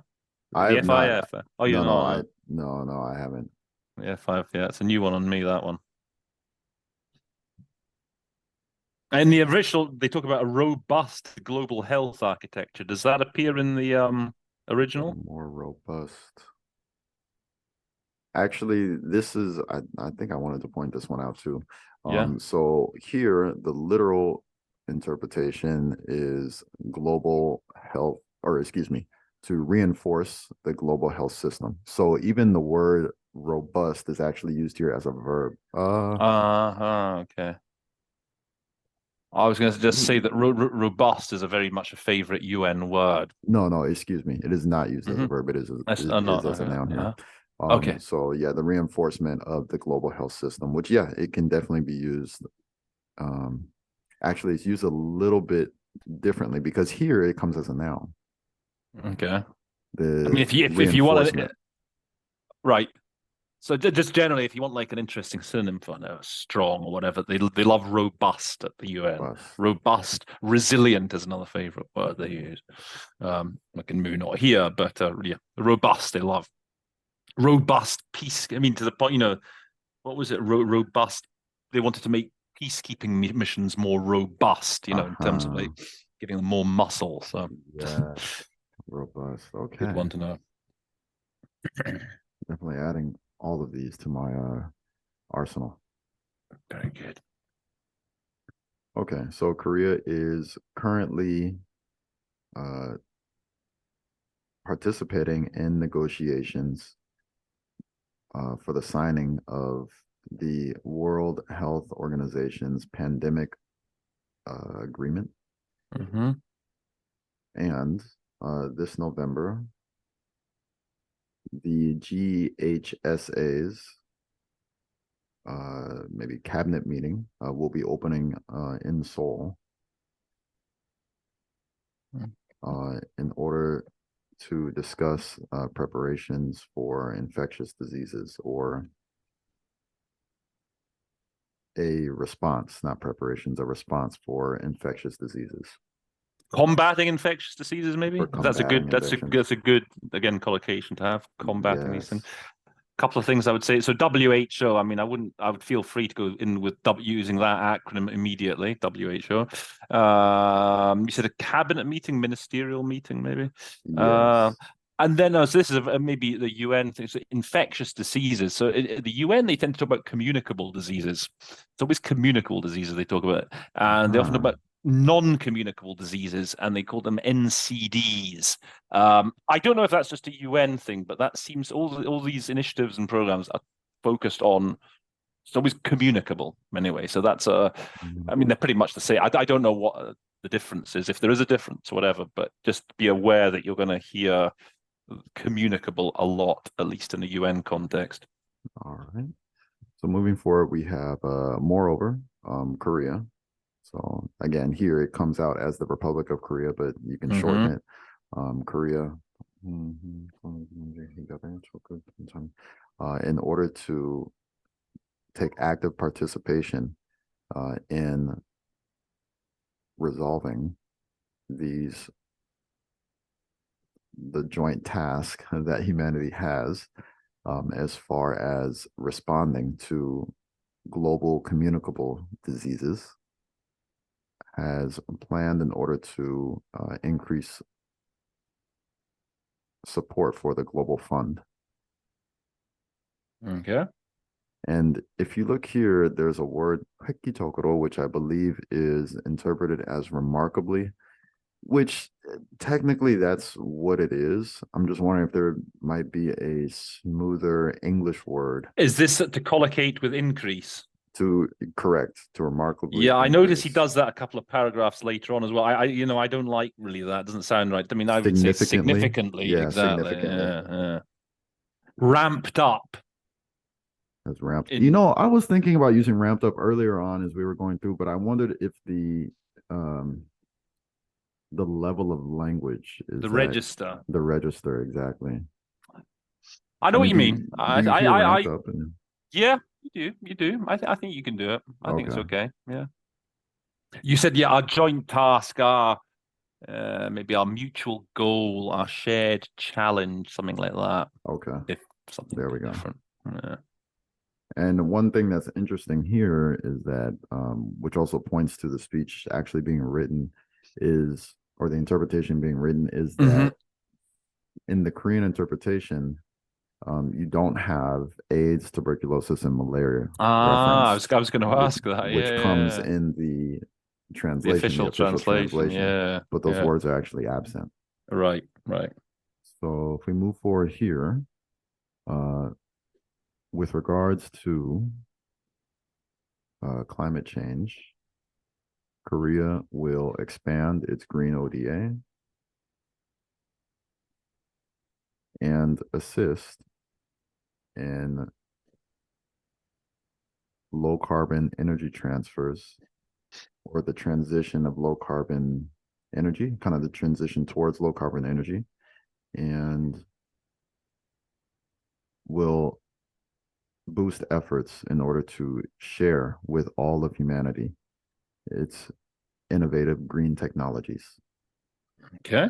I The have not. FIF. Oh, you know. No, I haven't. The FIF. Yeah, it's a new one on me. That one. In the original, they talk about a robust global health architecture. Does that appear in the original? More robust. Actually, this is, I think I wanted to point this one out too. Yeah. So here, the literal interpretation is global health, or excuse me, to reinforce the global health system. So even the word robust is actually used here as a verb. Okay. I was going to just say that robust is a very much a favorite UN word. No, excuse me. It is not used as a verb. It That's is not as a noun here. Okay. So yeah, the reinforcement of the global health system, which yeah, it can definitely be used. Actually, it's used a little bit differently because here it comes as a noun. Okay. The I mean, if you want to, right. So just generally, if you want like an interesting synonym for strong or whatever, they love robust at the UN. Robust, resilient is another favorite word they use. Like in Moon or here, but yeah, robust they love. Robust peace. I mean, to the point, what was it? Robust. They wanted to make peacekeeping missions more robust. In terms of like giving them more muscle. So yeah, robust. Okay, good one to know. Definitely adding all of these to my arsenal. Very good. Okay, so Korea is currently participating in negotiations for the signing of the World Health Organization's pandemic agreement. And this November, the GHSA's maybe cabinet meeting will be opening in Seoul in order to discuss preparations for infectious diseases, or a response, not preparations, a response for infectious diseases. Combating infectious diseases, maybe. That's a good again collocation to have. Combating these things. Couple of things I would say. So WHO. I mean, I would feel free to go in with using that acronym immediately. WHO. You said a cabinet meeting, ministerial meeting, maybe. Yes. And then so this is maybe the UN thing. So infectious diseases. So the UN, they tend to talk about communicable diseases. It's always communicable diseases they talk about, and they often talk about non-communicable diseases, and they call them NCDs. I don't know if that's just a UN thing, but that seems all these initiatives and programs are focused on. It's always communicable anyway. So that's I mean, they're pretty much the same. I don't know what the difference is, if there is a difference, whatever. But just be aware that you're going to hear communicable a lot, at least in the UN context. All right. So moving forward, we have moreover, Korea. So again, here it comes out as the Republic of Korea, but you can shorten it. Korea. In order to take active participation in resolving the joint task that humanity has, as far as responding to global communicable diseases, has planned in order to increase support for the global fund. Okay. And if you look here, there's a word, 획기적으로, which I believe is interpreted as remarkably. which technically that's what it is. I'm just wondering if there might be a smoother English word Is this to collocate with increase? to correct, to remarkably Yeah, I notice he increase. does that a couple of paragraphs later on as well. I don't like really that. It doesn't sound right. I mean, I would say Significantly. significantly, Yeah, exactly. significantly. Yeah, yeah. Ramped up That's ramped. You in know, I was thinking about using ramped up earlier on as we were going through, but I wondered if um the level of language is the that register. the register exactly. I I know what mean, you mean. do you hear ramped up and Yeah, you do. I think you can do it. I think it's okay. okay. Yeah. You said, yeah, our joint task, our maybe our mutual goal, our shared challenge, something like that. Okay. If something There we go. different. Yeah. And one thing that's interesting here is that, which also points to the speech actually being written, is, or the interpretation being written, is Mm-hmm. that in the Korean interpretation, you don't have AIDS, tuberculosis, and malaria Ah, referenced, I was going to which ask that. Yeah, which comes yeah. in the The translation, the official official translation. translation, Yeah, but those yeah. words are actually absent. Right, right. So if we move forward here, uh, with regards to climate change, Korea will expand its green ODA and assist in low carbon energy transfers or the transition of low carbon energy, kind of the transition towards low carbon energy, and will boost efforts in order to share with all of humanity its innovative green technologies. Okay.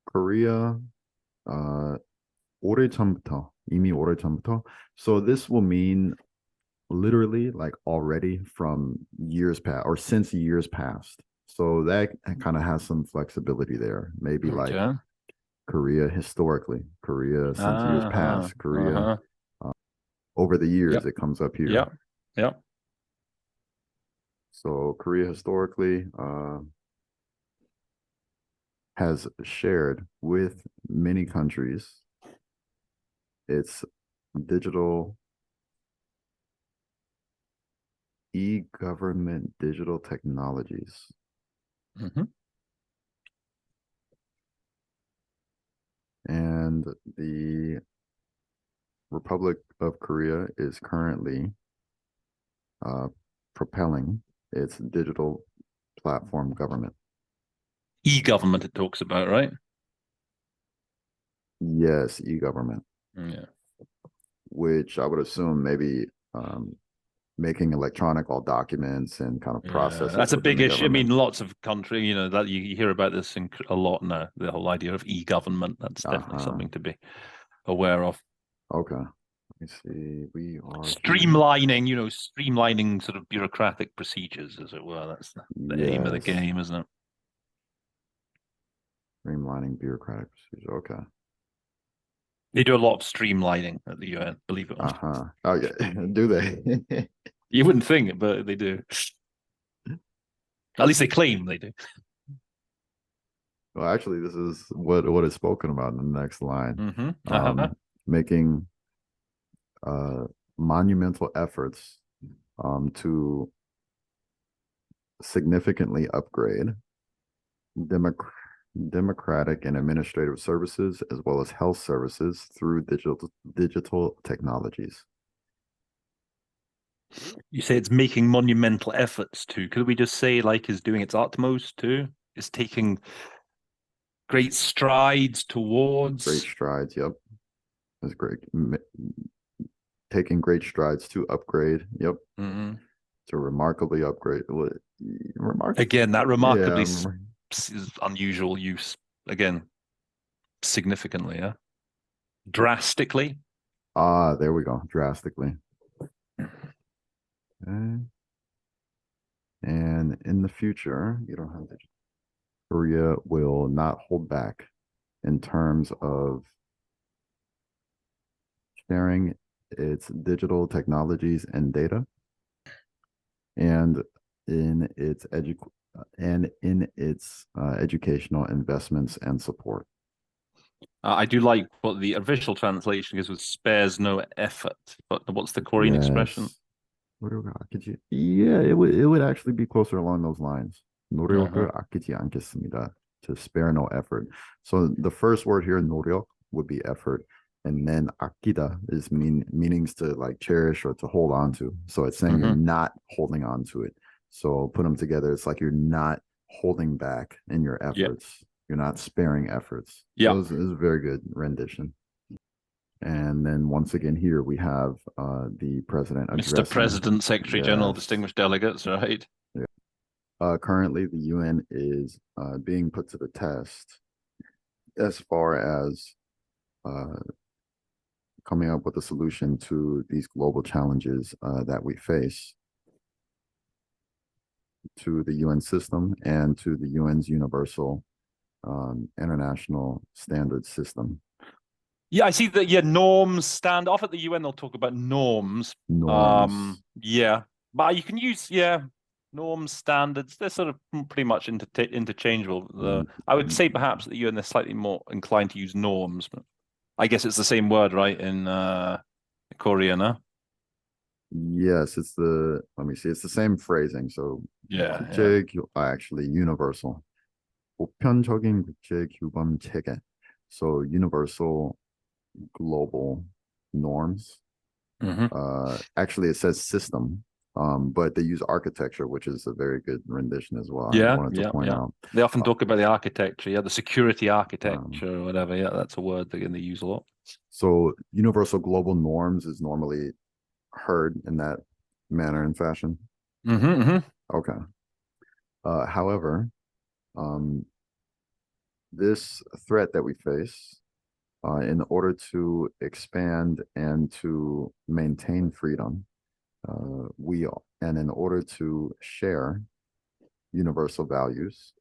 Korea, uh, 오래전부터, 이미 오래전부터. So this will mean literally like already from years past or since years past. So that kind of has some flexibility there. Maybe like Okay. Korea historically, Korea since years Uh-huh. past, Korea Uh-huh. over the years, Yep. it comes up here. Yep. Yep. So Korea historically has shared with many countries its digital e-government digital technologies. Mm-hmm. And the Republic of Korea is currently propelling its digital platform government. E-government it talks about, right? Yes, e-government, Yeah. which I would assume maybe making electronic all documents and kind of Yeah, processes that's a within big the issue. I mean, government. lots of country, that you hear about this a lot now. The whole idea of e-government. That's definitely Uh-huh. something to be aware of. Okay. Let me see. We are here. Streamlining sort of bureaucratic procedures, as it were. That's the aim of the Yes. game, isn't it? Streamlining bureaucratic procedure. Okay. They do a lot of streamlining at the UN, believe it or not. Uh-huh. Oh yeah. Do they? You wouldn't think it, but they do. At least they claim they do. Well, actually, this is what is spoken about in the next line. Mm-hmm. Uh-huh. Making monumental efforts to significantly upgrade democ democratic and administrative services as well as health services through digital technologies. You say it's making monumental efforts too. Could we just say like is doing its utmost too? Is taking great strides Great towards. strides. Yep, that's great. Taking great strides to upgrade. Yep, Mm-hmm. to remarkably upgrade. Again, that Yeah, remarkably unusual use. Again, significantly, yeah. Drastically. Ah, there we go. Drastically. Okay. And in the future, you don't have to. Korea will not hold back in terms of sharing its digital technologies and data, and in its and in its educational investments and support. I do like what the official translation is with spares no effort. But what's the Korean expression? Yes. Yeah, it would actually be closer along those lines. Uh-huh. 노력을 아끼지 않겠습니다. To spare no effort. So the first word here, 노력, would be effort. And then akida is meanings to like cherish or to hold on to. So it's saying you're Mm-hmm. not holding on to it. So put them together, it's like you're not holding back in your Yeah. efforts. You're not sparing efforts. Yeah. So it was a very good rendition. And then once again here we have the president Mr. addressing. President, Secretary General, Yes. distinguished delegates, right? Currently, the UN is being put to the test as far as coming up with a solution to these global challenges that we face, to the UN system and to the UN's universal international standard system. Yeah, I see that. Yeah, norms stand off at the UN. They'll talk about norms. Norms. Yeah, but you can use norms, standards. They're sort of pretty much interchangeable. I would say perhaps at the UN they're slightly more inclined to use norms, but I guess it's the same word, right? In Korean, huh? Yes, let me see, it's the same phrasing. So Yeah. actually universal. 보편적인 국제 규범 체계. So universal global norms. Actually it says system, but they use architecture, which is a very good rendition as well. I wanted to point out. They often talk about the architecture, the security architecture or whatever. Yeah, that's a word that they use a lot. So universal global norms is normally heard in that manner and fashion. Okay. However, this threat that we face, in order to expand and to maintain freedom, and in order to share universal values,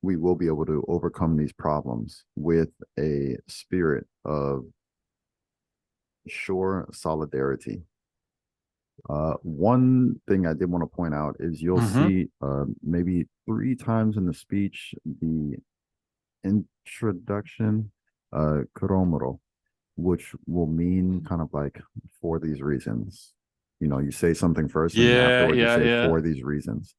we will be able to overcome these problems with a spirit of sure solidarity. One thing I did want to point out is you'll see maybe 3 times in the speech the introduction, 그러므로, which will mean kind of like for these reasons. You say something first and afterward you say for these reasons.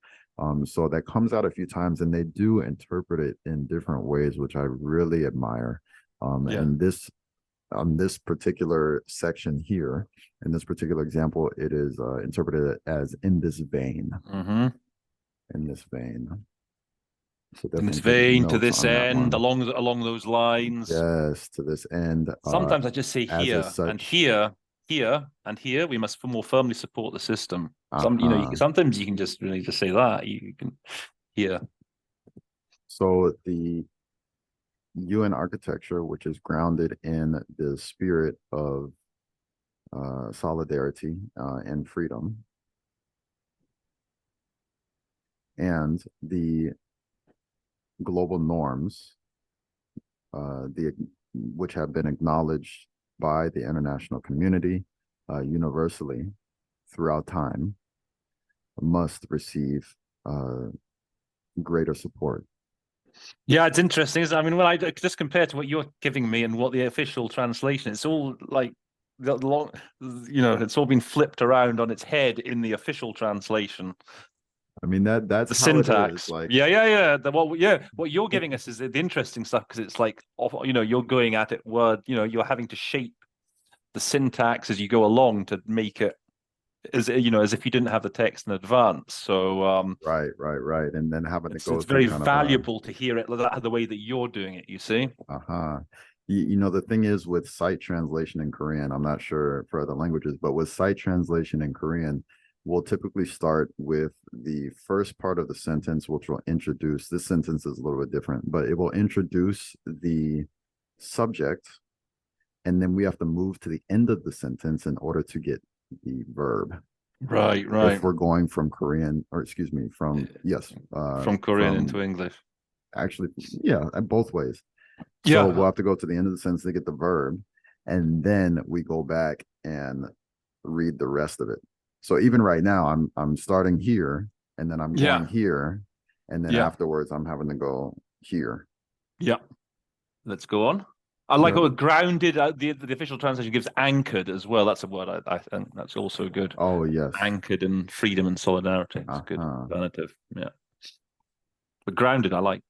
So that comes out a few times and they do interpret it in different ways, which I really admire. And on this particular section here, in this particular example, it is interpreted as in this vein. In this vein. So in this vein, to this end, along those lines. Yes, to this end. Sometimes I just say here and here, here and here. We must more firmly support the system. Sometimes you can just really just say that. You can here. So the UN architecture, which is grounded in the spirit of solidarity and freedom, and the global norms, which have been acknowledged by the international community universally throughout time, must receive greater support. Yeah, it's interesting. I mean, when I just compare to what you're giving me and what the official translation, it's all like it's all been flipped around on its head in the official translation. I mean, that's the syntax. What you're giving us is the interesting stuff, because it's like, you're going at it word, you're having to shape the syntax as you go along to make it as if you didn't have the text in advance. So right, and then having to go. It's very valuable to hear it the way that you're doing it. You see. The thing is with sight translation in Korean, I'm not sure for other languages, but with sight translation in Korean, we'll typically start with the first part of the sentence, which will introduce. This sentence is a little bit different, but it will introduce the subject, and then we have to move to the end of the sentence in order to get the verb. Right. If we're going from Korean, or excuse me, from Korean into English. Actually, both ways. So we'll have to go to the end of the sentence to get the verb, and then we go back and read the rest of it. So even right now, I'm starting here, and then I'm Yeah. going here, and then Yeah. afterwards I'm having to go here. Yeah. Let's go on. I like Yep. what grounded. The official translation gives anchored as well. That's a word I think that's also good. Oh yes. Anchored in freedom and solidarity. It's a good alternative. Yeah. But grounded, I like.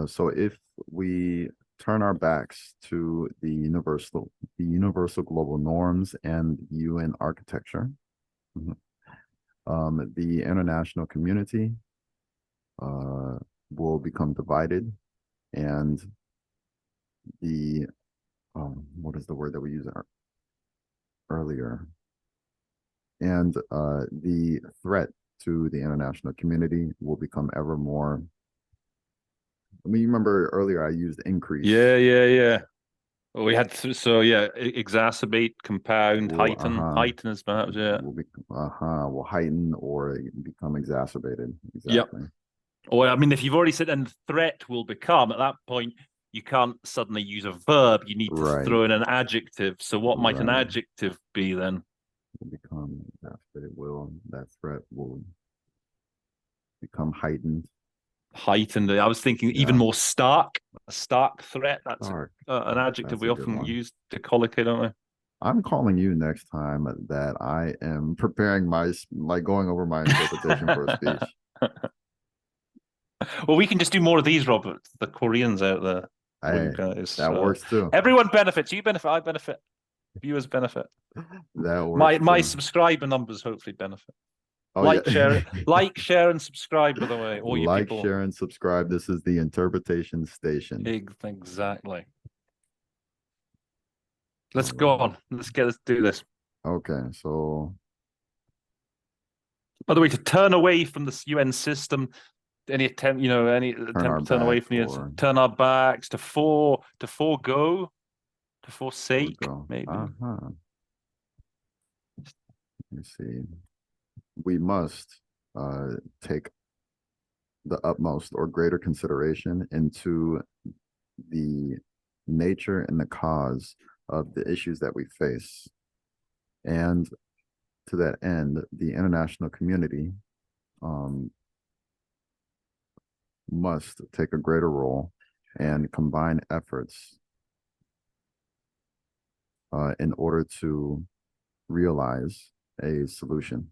So if we turn our backs to the universal global norms and UN architecture, the international community will become divided, and the what is the word that we used earlier? And the threat to the international community will become ever more. I mean, you remember earlier I used increase. Yeah. Well, we had exacerbate, compound, Will heighten as perhaps, yeah. Will heighten or become exacerbated. Yep. Exactly. Or I mean, if you've already said and threat will become, at that point you can't suddenly use a verb. You need to Right. throw in an adjective. So what might an Right. adjective be then? Will become exacerbated. That threat will become heightened. Heightened. I was thinking even more stark. A stark threat. That's Stark. an adjective That's we a good often one. use to collocate, don't we? I'm calling you next time that I am preparing going over my interpretation for a speech. Well, we can just do more of these, Robert. The Koreans out there. Hey, Guys. that works too. Everyone benefits. You benefit. I benefit. Viewers benefit. That works. My subscriber numbers hopefully benefit. Oh, like, yeah. share, and subscribe. By the way, all you Like, people. share, and subscribe. This is the interpretation station. Exactly. Let's go on. Let's do this. Okay, so By the way, to turn away from the UN system, any attempt to turn away from it, turn our backs, to forego, to forsake, maybe. Let me see. We must take the utmost or greater consideration into the nature and the cause of the issues that we face. And to that end, the international community must take a greater role and combine efforts in order to realize a solution.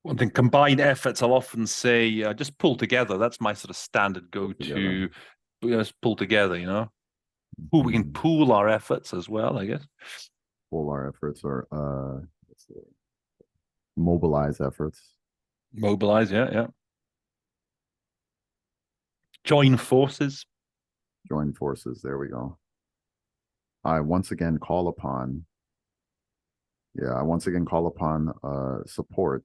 One thing, combined efforts, I'll often say, just pull together. That's my sort of standard go-to. Just pull together, We can pool our efforts as well, I guess. Pool our efforts or mobilize efforts. Mobilize, yeah. Join forces. Join forces, there we go. I once again call upon support,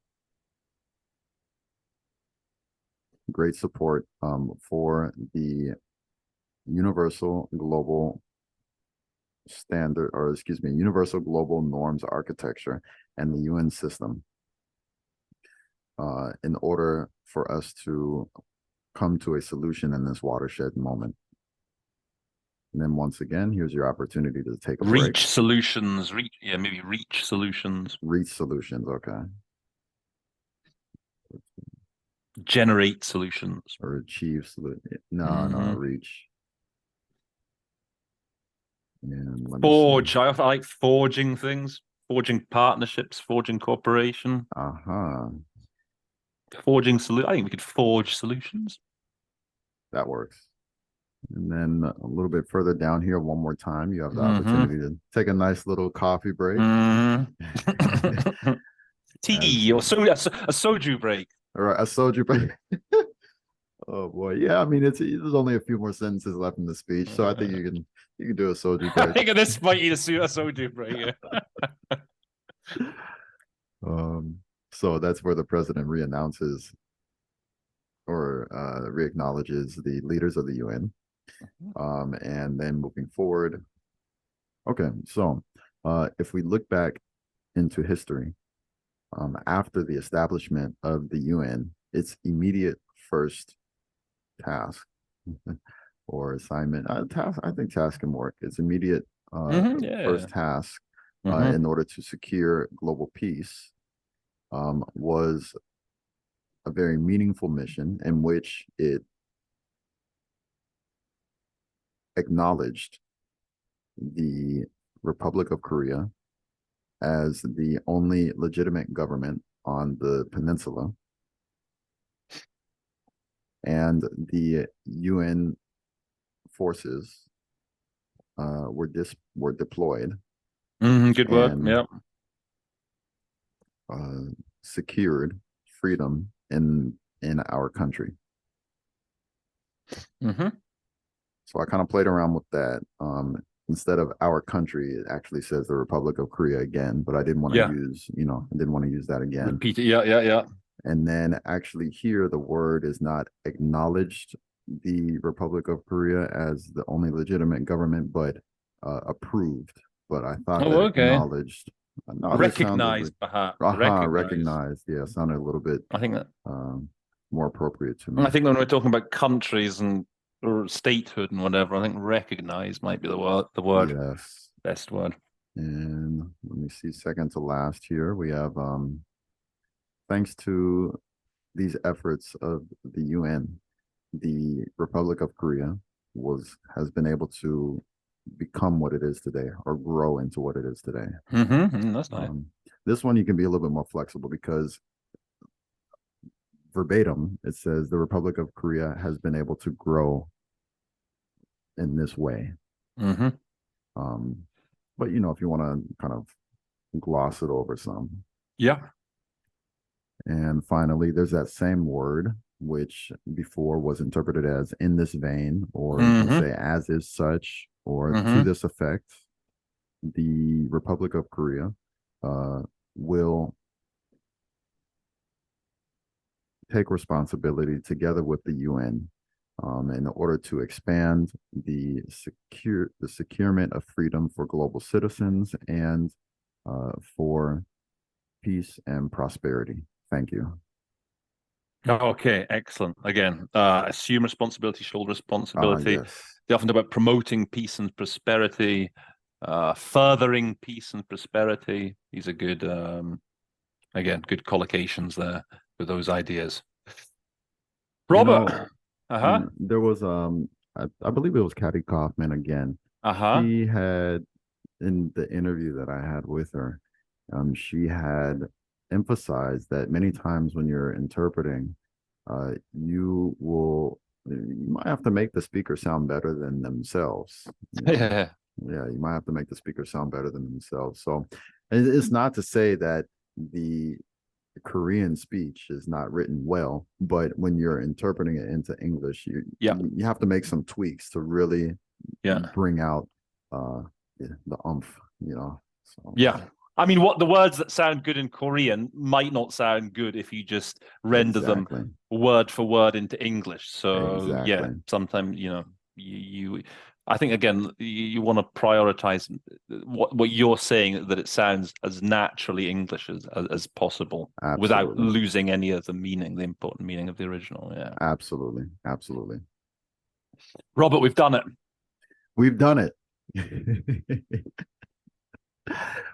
great support for the universal global universal global norms architecture and the UN system in order for us to come to a solution in this watershed moment. And then once again, here's your opportunity to take a break. Solutions. Maybe reach solutions. Reach solutions, okay. Generate solutions. Or achieve solutions. No, reach. And forge. I like forging things, forging partnerships, forging cooperation. Forging solutions. I think we could forge solutions. That works. And then a little bit further down here, one more time, you have the opportunity to take a nice little coffee break. Tea or a soju break. All right, a soju break. Oh boy, yeah. I mean, there's only a few more sentences left in the speech, so I think you can do a soju break. I think at this point you need a soju break. So that's where the president reannounces or reacknowledges the leaders of the UN. And then moving forward. Okay, so if we look back into history, after the establishment of the UN, its immediate first task or assignment, I think task can work. Its immediate first task in order to secure global peace, was a very meaningful mission in which it acknowledged the Republic of Korea as the only legitimate government on the peninsula, and the UN forces were deployed Good word. and Yeah. secured freedom in our country. So I kind of played around with that. Instead of our country, it actually says the Republic of Korea again, but I didn't want to use, I didn't want to use that again. Repeat it. Yeah. And then actually here, the word is not acknowledged the Republic of Korea as the only legitimate government, but approved. But I thought that acknowledged, recognized, perhaps. Recognized. Yeah, sounded a little bit, I think that more appropriate to me. I think when we're talking about countries and or statehood and whatever, I think recognize might be the word. Yes. Best word. And let me see, second to last here, we have thanks to these efforts of the UN, the Republic of Korea has been able to become what it is today, or grow into what it is today. That's nice. This one you can be a little bit more flexible, because verbatim it says the Republic of Korea has been able to grow in this way. But if you want to kind of gloss it over some. Yeah. And finally, there's that same word which before was interpreted as in this vein, or you can say as is such, or to this effect. The Republic of Korea will take responsibility together with the UN in order to expand the securement of freedom for global citizens and for peace and prosperity. Thank you. Okay, excellent. Again, assume responsibility, shoulder responsibility. Yes. They're often about promoting peace and prosperity, furthering peace and prosperity. These are good, again, good collocations there with those ideas. Robert, there was I believe it was Kathy Kaufman again. She had, in the interview that I had with her, she had emphasized that many times when you're interpreting, you might have to make the speaker sound better than themselves. Yeah, you might have to make the speaker sound better than themselves. So it's not to say that the Korean speech is not written well, but when you're interpreting it into English, you have to make some tweaks to really bring out the oomph, So. Yeah. I mean, what the words that sound good in Korean might not sound good if you just render them word for word into English. So sometimes you I think again you want to prioritize what you're saying, that it sounds as naturally English as possible. Absolutely. Without losing any of the meaning, the important meaning of the original. Yeah. Absolutely. Robert, we've done it. We've done it.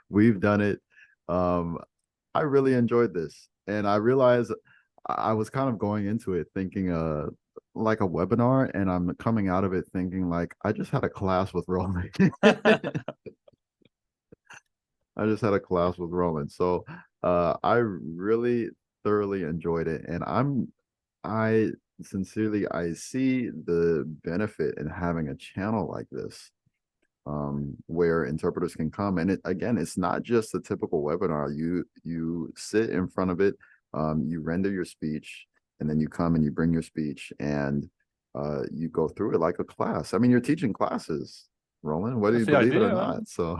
We've done it. I really enjoyed this, and I realized I was kind of going into it thinking like a webinar, and I'm coming out of it thinking like I just had a class with Rowland. I just had a class with Rowland. So I really thoroughly enjoyed it, and I sincerely see the benefit in having a channel like this, where interpreters can come. And it's not just a typical webinar. You sit in front of it, you render your speech, and then you come and you bring your speech, and you go through it like a class. I mean, you're teaching classes, Rowland, whether you believe it or not. So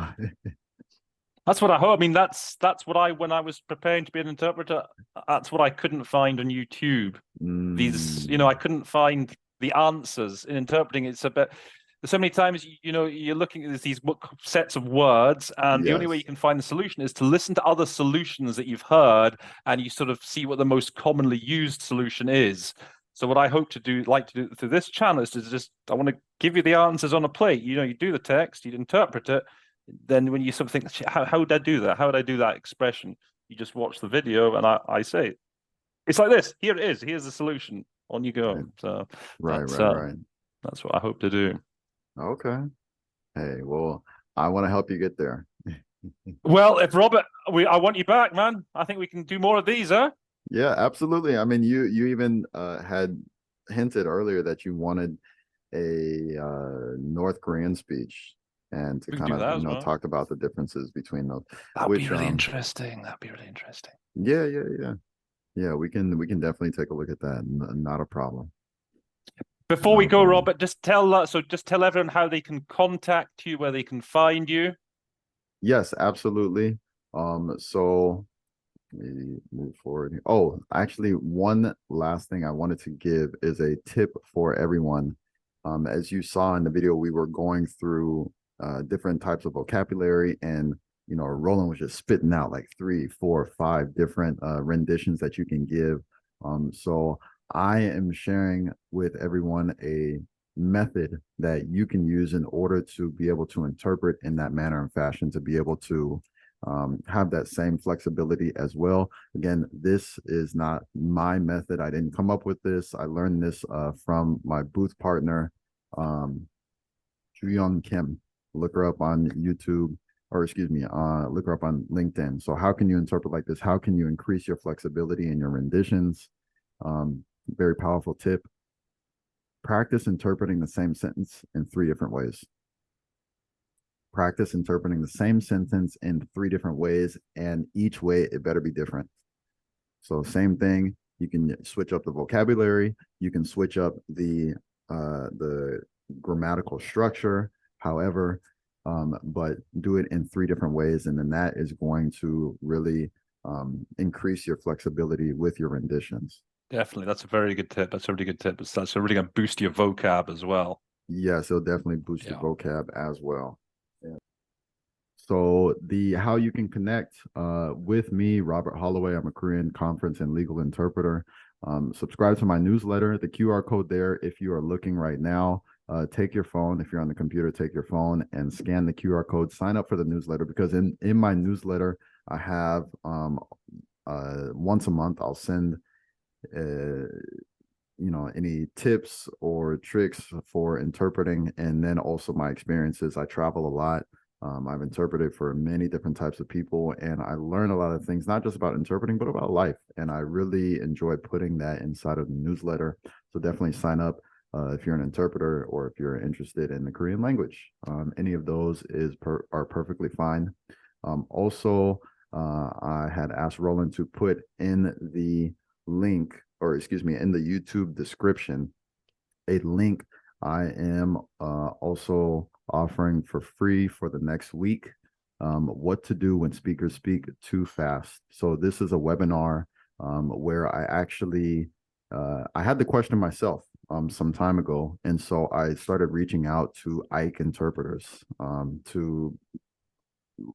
that's what I hope. I mean, that's what when I was preparing to be an interpreter, that's what I couldn't find on YouTube. These, I couldn't find the answers in interpreting. It's a bit. So many times, you're looking at these sets of words, and the only way you can find the solution is to listen to other solutions that you've heard, and you sort of see what the most commonly used solution is. So what I hope to like to do through this channel is to I want to give you the answers on a plate. You do the text, you interpret it, then when you sort of think, how would I do that? How would I do that expression? You just watch the video, and I say it's like this. Here it is. Here's the solution. On you go. Right. So Right, that's right. that's what I hope to do. Okay. Hey, well, I want to help you get there. Well, if Robert, I want you back, man. I think we can do more of these, huh? Yeah, absolutely. I mean, you even had hinted earlier that you wanted a North Korean speech and to We can kind do of, that as well. talk about the differences between those, That'd be which really interesting. That'd be really interesting. yeah. Yeah, we can definitely take a look at that. Not a problem. Before Not we a go, problem. Robert, just tell everyone how they can contact you, where they can find you. Yes, absolutely. So me move forward. Oh, actually, one last thing I wanted to give is a tip for everyone. As you saw in the video, we were going through different types of vocabulary, and Roland was just spitting out like 3, 4, 5 different renditions that you can give. So I am sharing with everyone a method that you can use in order to be able to interpret in that manner and fashion, to be able to have that same flexibility as well. Again, this is not my method. I didn't come up with this. I learned this from my booth partner, Yoon Kim. Look her up on YouTube, or excuse me, look her up on LinkedIn. So how can you interpret like this? How can you increase your flexibility in your renditions? Very powerful tip. Practice interpreting the same sentence in 3 different ways. Practice interpreting the same sentence in 3 different ways, and each way it better be different. So same thing, you can switch up the vocabulary, you can switch up the grammatical structure, however, but do it in 3 different ways, and then that is going to really increase your flexibility with your renditions. Definitely, that's a very good tip. That's a really good tip. That's really going to boost your vocab as well. Yes, it'll definitely boost your Yeah. vocab as well. Yeah. So how you can connect with me, Robert Holloway. I'm a Korean conference and legal interpreter. Subscribe to my newsletter. The QR code there, if you are looking right now, take your phone. If you're on the computer, take your phone and scan the QR code. Sign up for the newsletter, because in my newsletter, I have once a month I'll send any tips or tricks for interpreting, and then also my experiences. I travel a lot. I've interpreted for many different types of people, and I learn a lot of things, not just about interpreting, but about life. And I really enjoy putting that inside of the newsletter. So definitely sign up if you're an interpreter, or if you're interested in the Korean language. Any of those are perfectly fine. Also, I had asked Roland to put in the link, or excuse me, in the YouTube description, a link I am also offering for free for the next week. What to do when speakers speak too fast. So this is a webinar where I actually I had the question myself some time ago, and so I started reaching out to Ike interpreters, to,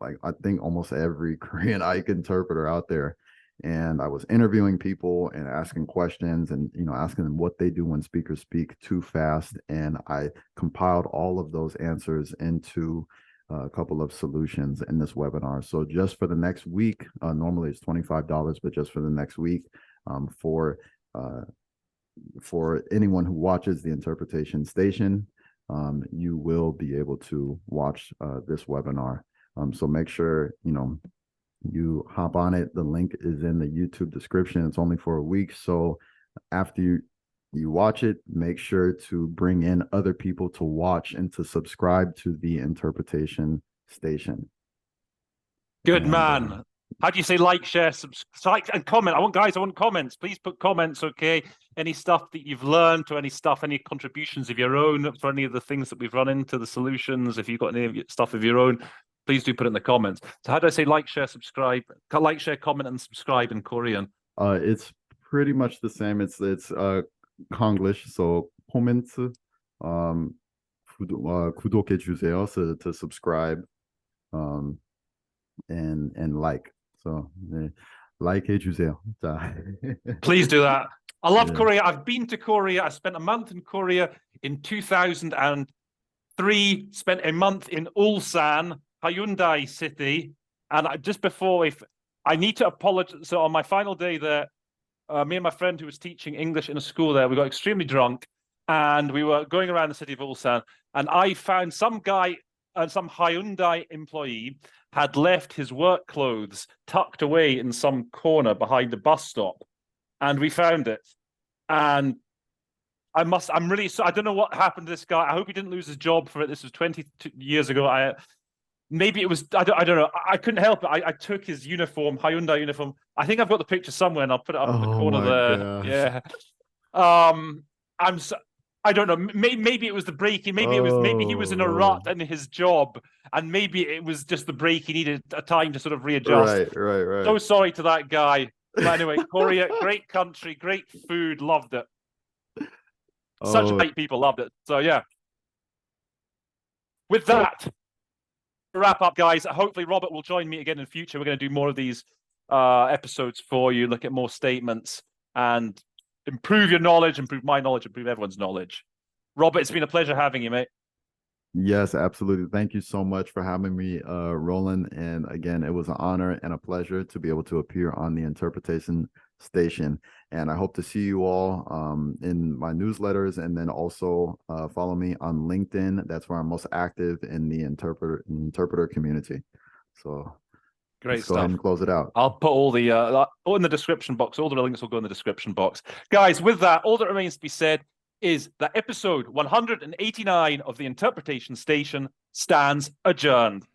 like, I think almost every Korean Ike interpreter out there. And I was interviewing people and asking questions, and asking them what they do when speakers speak too fast. And I compiled all of those answers into a couple of solutions in this webinar. So just for the next week, normally it's $25, but just for the next week, for anyone who watches the interpretation station, you will be able to watch this webinar. So make sure you hop on it. The link is in the YouTube description. It's only for a week. So after you watch it, make sure to bring in other people to watch and to subscribe to the interpretation station. Good man. How do you say like, share, subscribe, and comment? I want comments. Please put comments, okay? Any stuff that you've learned, or any contributions of your own for any of the things that we've run into, the solutions. If you've got any stuff of your own, please do put it in the comments. So how do I say like, share, subscribe? Like, share, comment, and subscribe in Korean? It's pretty much the same. It's Konglish. So comment, 구독해 주세요, so to subscribe, and like. So like 해 주세요. Please do that. I love Yeah. Korea. I've been to Korea. I spent a month in Korea in 2003. Spent a month in Ulsan. Hyundai City, and just before I need to apologize. So on my final day there, me and my friend who was teaching English in a school there, we got extremely drunk, and we were going around the city of Ulsan, and I found some guy and some Hyundai employee had left his work clothes tucked away in some corner behind the bus stop, and we found it. And I don't know what happened to this guy. I hope he didn't lose his job for it. This was 20 years ago. Maybe it was, I don't know. I couldn't help it. I took his uniform, Hyundai uniform. I think I've got the picture somewhere, and I'll put it up in the corner there. Gosh. Yeah. I don't know. Maybe it was the break. Maybe he was in a rut in his job, and maybe it was just the break. He needed a time to sort of readjust. Right. So sorry to that guy. But anyway, Korea, great country, great food, loved it. Such great people, loved it. So yeah. With that, to wrap up, guys, hopefully Robert will join me again in future. We're going to do more of these episodes for you, look at more statements, and improve your knowledge, improve my knowledge, improve everyone's knowledge. Robert, it's been a pleasure having you, mate. Yes, absolutely. Thank you so much for having me, Roland. And again, it was an honor and a pleasure to be able to appear on the Interpretation Station. And I hope to see you all in my newsletters, and then also follow me on LinkedIn. That's where I'm most active in the interpreter community. So great let's stuff. Go ahead and close it out. I'll put all the in the description box. All the links will go in the description box. Guys, with that, all that remains to be said is that episode 189 of the Interpretation Station stands adjourned.